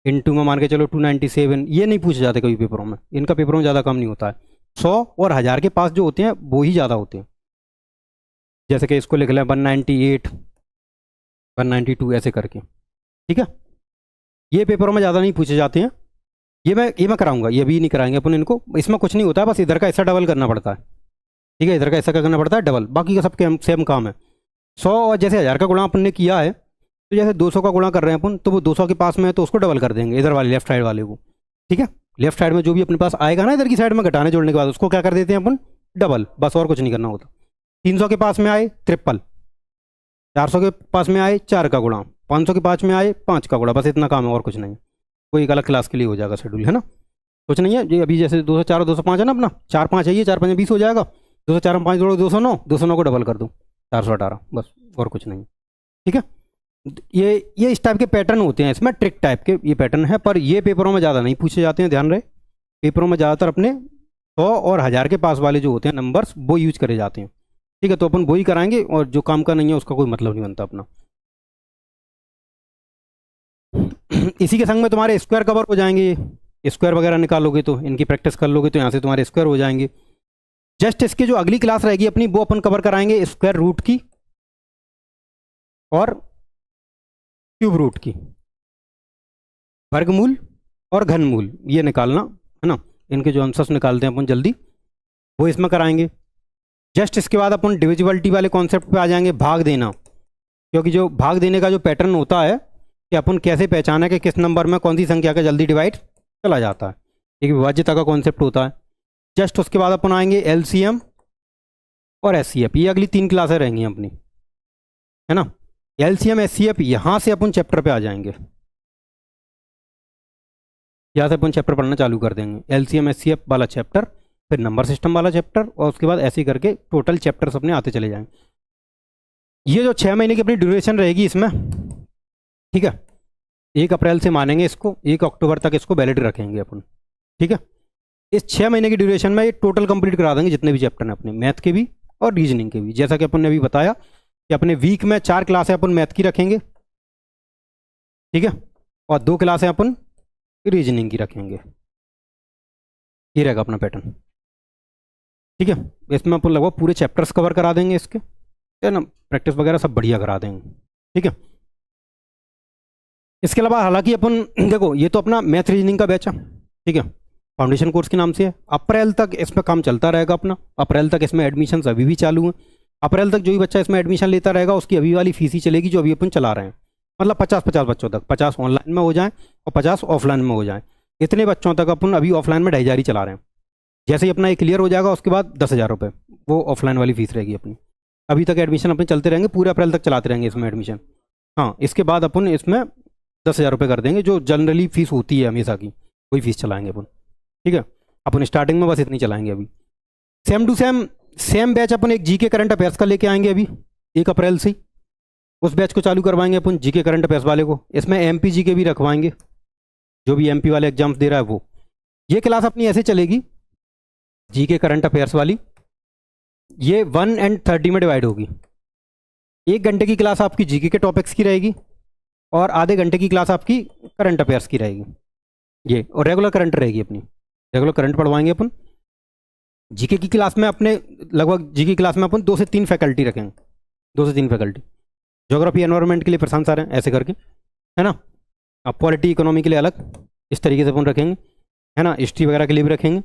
A: इंटू में मान के चलो 297, ये नहीं पूछे जाते कभी पेपरों में, इनका पेपरों में ज़्यादा कम नहीं होता है। 100 और 1000 के पास जो होते हैं वो ही ज़्यादा होते हैं। जैसे कि इसको लिख लें 198 192 ऐसे करके। ठीक है, ये पेपरों में ज़्यादा नहीं पूछे जाते हैं, ये मैं कराऊंगा, ये अभी नहीं कराएंगे अपन इनको। इसमें कुछ नहीं होता है, बस इधर का ऐसा डबल करना पड़ता है। ठीक है, इधर का ऐसा करना पड़ता है डबल, बाकी का सब सेम काम है। 100 और जैसे 1000 का गुणा अपन ने किया है, तो जैसे 200 का गुणा कर रहे हैं अपन, तो वो 200 के पास में है तो उसको डबल कर देंगे इधर वाले लेफ्ट साइड वाले को। ठीक है, लेफ्ट साइड में जो भी अपने पास आएगा ना इधर की साइड में घटाने जोड़ने के बाद, उसको क्या कर देते हैं अपन डबल, बस और कुछ नहीं करना होता। 300 के पास में आए ट्रिपल, 400 के पास में आए 4 का गुणा, 500 के पास में आए 5 का गुणा, बस इतना काम है और कुछ नहीं। कोई एक अलग क्लास के लिए हो जाएगा शेड्यूल, है ना, कुछ नहीं है। ये अभी जैसे 204 और 205 है ना अपना, 4 5 है, ये 4 5 20 हो जाएगा। 204 में 5 जोड़ो 209, 209 को डबल कर दो 418, बस और कुछ नहीं। ठीक है, ये इस टाइप के पैटर्न होते हैं इसमें, ट्रिक टाइप के ये पैटर्न है, पर ये पेपरों में ज़्यादा नहीं पूछे जाते हैं, ध्यान रहे। पेपरों में ज़्यादातर अपने 100 और 1000 के पास वाले जो होते हैं नंबर्स, वो यूज करे जाते हैं। ठीक है, तो अपन वही कराएंगे, और जो काम का नहीं है उसका कोई मतलब नहीं बनता अपना। इसी के संग में तुम्हारे स्क्वायर कवर हो जाएंगे, स्क्वायर वगैरह निकालोगे तो, इनकी प्रैक्टिस कर लोगे तो यहाँ से तुम्हारे स्क्वायर हो जाएंगे। जस्ट इसकी जो अगली क्लास रहेगी अपनी, वो अपन कवर कराएंगे स्क्वायर रूट की और क्यूब रूट की, वर्गमूल और घनमूल ये निकालना है ना, इनके जो आंसर्स निकालते हैं अपन जल्दी, वो इसमें कराएंगे। जस्ट इसके बाद अपन डिविजिबिलिटी वाले कॉन्सेप्ट पे आ जाएंगे, भाग देना। क्योंकि जो भाग देने का जो पैटर्न होता है कि अपन कैसे पहचाना कि किस नंबर में कौन सी संख्या का जल्दी डिवाइड चला जाता है, एक विभाज्यता का कॉन्सेप्ट होता है। जस्ट उसके बाद अपन आएंगे एलसीएम और एचसीएफ, ये अगली 3 क्लासें रहेंगी अपनी, है ना। एलसीएम एचसीएफ यहाँ से अपन चैप्टर पे आ जाएंगे, यहाँ से अपन चैप्टर पढ़ना चालू कर देंगे, एलसीएम एचसीएफ वाला चैप्टर, फिर नंबर सिस्टम वाला चैप्टर, और उसके बाद ऐसे ही करके टोटल चैप्टर्स अपने आते चले जाएंगे। ये जो 6 महीने की अपनी ड्यूरेशन रहेगी इसमें, ठीक है, 1 अप्रैल से मानेंगे इसको, 1 अक्टूबर तक इसको वैलिड रखेंगे अपन। ठीक है, इस 6 महीने की ड्यूरेशन में ये टोटल कंप्लीट करा देंगे जितने भी चैप्टर हैं अपने, मैथ के भी और रीजनिंग के भी। जैसा कि अपन ने अभी बताया कि अपने वीक में 4 क्लासें अपन मैथ की रखेंगे, ठीक है, और 2 क्लासें अपन रीजनिंग की रखेंगे। ये रहेगा अपना पैटर्न। ठीक है, इसमें अपन लगभग पूरे चैप्टर्स कवर करा देंगे इसके, है ना, प्रैक्टिस वगैरह सब बढ़िया करा देंगे। ठीक है, इसके अलावा हालांकि अपन देखो, ये तो अपना मैथ रीजनिंग का बैच है, ठीक है, फाउंडेशन कोर्स के नाम से है। अप्रैल तक इसमें काम चलता रहेगा अपना, अप्रैल तक इसमें एडमिशन अभी भी चालू हैं। अप्रैल तक जो भी बच्चा इसमें एडमिशन लेता रहेगा उसकी अभी वाली फीस ही चलेगी जो अभी अपन चला रहे हैं, मतलब 50-50 बच्चों तक, 50 ऑनलाइन में हो जाए और 50 ऑफलाइन में हो जाए। इतने बच्चों तक अपन अभी ऑफलाइन में 2.5 जारी चला रहे हैं। जैसे ही अपना ये क्लियर हो जाएगा उसके बाद 10,000 रुपये वो ऑफलाइन वाली फीस रहेगी अपनी। अभी तक एडमिशन अपने चलते रहेंगे, पूरे अप्रैल तक चलाते रहेंगे इसमें एडमिशन। हाँ, इसके बाद अपन इसमें 10,000 रुपये कर देंगे, जो जनरली फीस होती है हमेशा की, वही फीस चलाएंगे अपन। ठीक है, अपन स्टार्टिंग में बस इतनी चलाएंगे अभी। सेम टू सेम बैच अपन एक जीके करंट अफेयर्स का लेके आएंगे अभी 1 अप्रैल से, उस बैच को चालू करवाएंगे अपन जीके करंट अफेयर्स वाले को। इसमें एमपी जीके भी रखवाएंगे, जो भी एमपी वाले एग्जाम्स दे रहा है वो। ये क्लास अपनी ऐसे चलेगी, जीके करंट अफेयर्स वाली, ये 1 और 30 में डिवाइड होगी। 1 घंटे की क्लास आपकी जीके के टॉपिक्स की रहेगी और आधे घंटे की क्लास आपकी करंट अफेयर्स की रहेगी ये, और रेगुलर करंट रहेगी अपनी, रेगुलर करंट पढ़वाएंगे अपन। जीके की क्लास में अपने लगभग जीके क्लास में अपन 2 से 3 फैकल्टी रखेंगे, 2 से 3 फैकल्टी। ज्योग्राफी एनवायरनमेंट के लिए प्रशांत सर हैं, ऐसे करके, है ना। अब पॉलिटी इकोनॉमी के लिए अलग इस तरीके से अपन रखेंगे, है ना। हिस्ट्री वगैरह के लिए भी रखेंगे।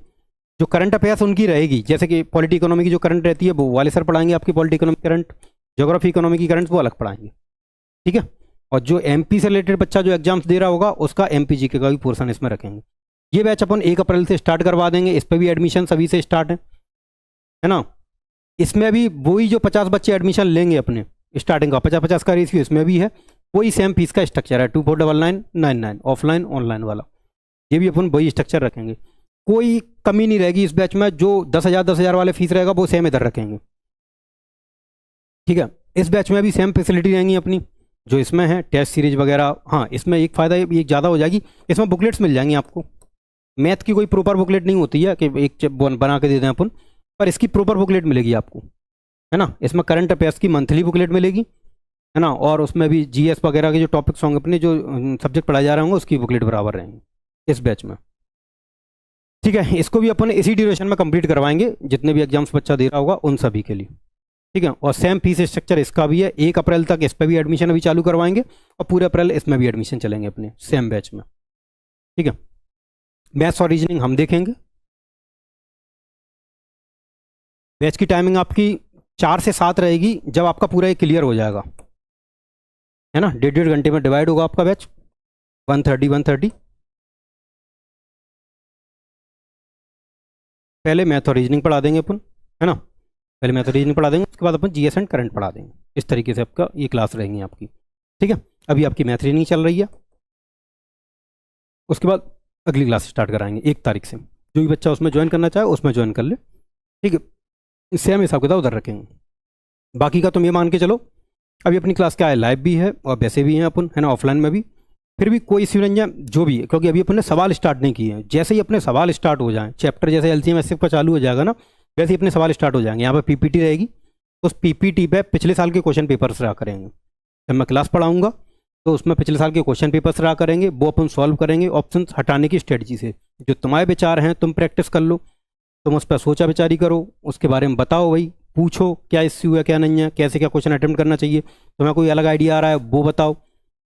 A: जो करंट अफेयर्स उनकी रहेगी, जैसे कि पॉलिटी इकोनॉमी की जो करंट रहती है वो वाले सर पढ़ाएंगे आपकी polity economy current, geography economy की करंट वो अलग पढ़ाएंगे। ठीक है, और जो एमपी से रिलेटेड बच्चा जो एग्जाम्स दे रहा होगा उसका एमपी जीके का भी पोर्शन इसमें रखेंगे। ये बैच अपन 1 अप्रैल से स्टार्ट करवा देंगे, इस पर भी एडमिशन अभी से स्टार्ट है ना। इसमें अभी वही जो 50 बच्चे एडमिशन लेंगे अपने स्टार्टिंग का 50-50 का रेशियो इसमें भी है, वही सेम फीस का स्ट्रक्चर है, 249999 ऑफलाइन ऑनलाइन वाला, ये भी अपन वही स्ट्रक्चर रखेंगे। कोई कमी नहीं रहेगी इस बैच में, जो 10,000 वाले फीस रहेगा वो सेम इधर रखेंगे। ठीक है, इस बैच में भी सेम फैसिलिटी रहेंगी अपनी जो इसमें है, टेस्ट सीरीज वगैरह। हाँ, इसमें एक फ़ायदा ये ज़्यादा हो जाएगी, इसमें बुकलेट्स मिल जाएंगी आपको। मैथ की कोई प्रॉपर बुकलेट नहीं होती है कि एक बना के दे दें अपन, पर इसकी प्रॉपर बुकलेट मिलेगी आपको, है ना। इसमें करंट अफेयर्स की मंथली बुकलेट मिलेगी, है ना, और उसमें भी जीएस वगैरह के जो टॉपिक्स होंगे अपने, जो सब्जेक्ट पढ़ाए जा रहे होंगे उसकी बुकलेट बराबर रहेंगी इस बैच में। ठीक है, इसको भी अपन इसी ड्यूरेशन में कंप्लीट करवाएंगे, जितने भी एग्जाम्स बच्चा दे रहा होगा उन सभी के लिए। ठीक है, और सेम फीस स्ट्रक्चर इसका भी है, 1 अप्रैल तक इस पर भी एडमिशन अभी चालू करवाएंगे और पूरे अप्रैल इसमें भी एडमिशन चलेंगे अपने सेम बैच में। ठीक है, मैथ्स और रीजनिंग हम देखेंगे। बैच की टाइमिंग आपकी 4 से 7 रहेगी, जब आपका पूरा ये क्लियर हो जाएगा, है ना। 1.5 घंटे में डिवाइड होगा आपका बैच। 1:30 पहले मैथ और रीजनिंग पढ़ा देंगे अपन, है ना। पहले मैथ और रीजनिंग पढ़ा देंगे, उसके बाद अपन जीएस एंड करंट पढ़ा देंगे। इस तरीके से आपका ये क्लास रहेंगी आपकी, ठीक है। अभी आपकी मैथ रीजनिंग चल रही है, उसके बाद अगली क्लास स्टार्ट कराएंगे 1 तारीख से। जो भी बच्चा उसमें ज्वाइन करना चाहे उसमें ज्वाइन कर ले, ठीक है। सेम हिसाब किताब उधर रखेंगे। बाकी का तुम ये मान के चलो, अभी अपनी क्लास क्या है, लाइव भी है और वैसे भी हैं अपन, है ना, ऑफलाइन में भी। फिर भी कोई इश्यू नहीं है, जो भी है, क्योंकि अभी अपन ने सवाल स्टार्ट नहीं किए हैं। जैसे ही अपने सवाल स्टार्ट हो जाएं, चैप्टर जैसे एलसीएम एसएफ का चालू हो जाएगा ना, वैसे ही अपने सवाल स्टार्ट हो जाएंगे। यहाँ पर पीपीटी रहेगी, उस पीपीटी पे पिछले साल के क्वेश्चन पेपर्स रहा करेंगे। जब मैं क्लास पढ़ाऊंगा तो उसमें पिछले साल के क्वेश्चन पेपर्स रहा करेंगे, वो अपन सॉल्व करेंगे ऑप्शन हटाने की स्ट्रेटजी से। जो तुम्हारे विचार हैं तुम प्रैक्टिस कर लो, तुम उस पर सोचा विचारी करो, उसके बारे में बताओ, भाई पूछो क्या इश्यू है क्या नहीं है, कैसे क्या क्वेश्चन अटेम्प्ट करना चाहिए, तुम्हें कोई अलग आइडिया आ रहा है वो बताओ,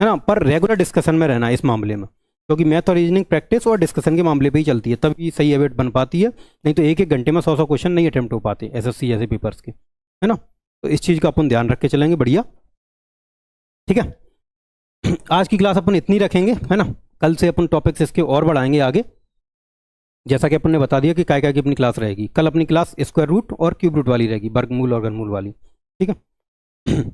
A: है ना। पर रेगुलर डिस्कशन में रहना है इस मामले में, क्योंकि मैथ और रीजनिंग प्रैक्टिस और डिस्कशन के मामले पे ही चलती है, तभी सही एवेट बन पाती है। नहीं तो एक एक घंटे में 100 क्वेश्चन नहीं अटेम्प्ट हो पाते एसएससी जैसे पेपर्स के, है ना। तो इस चीज़ का अपन ध्यान रख के चलेंगे, बढ़िया, ठीक है। आज की क्लास अपन इतनी रखेंगे, है ना। कल से अपन टॉपिक्स इसके और बढ़ाएंगे आगे, जैसा कि अपन ने बता दिया कि काय काय की अपनी क्लास रहेगी। कल अपनी क्लास स्क्वायर रूट और क्यूब रूट वाली रहेगी, वर्गमूल और घनमूल वाली, ठीक है।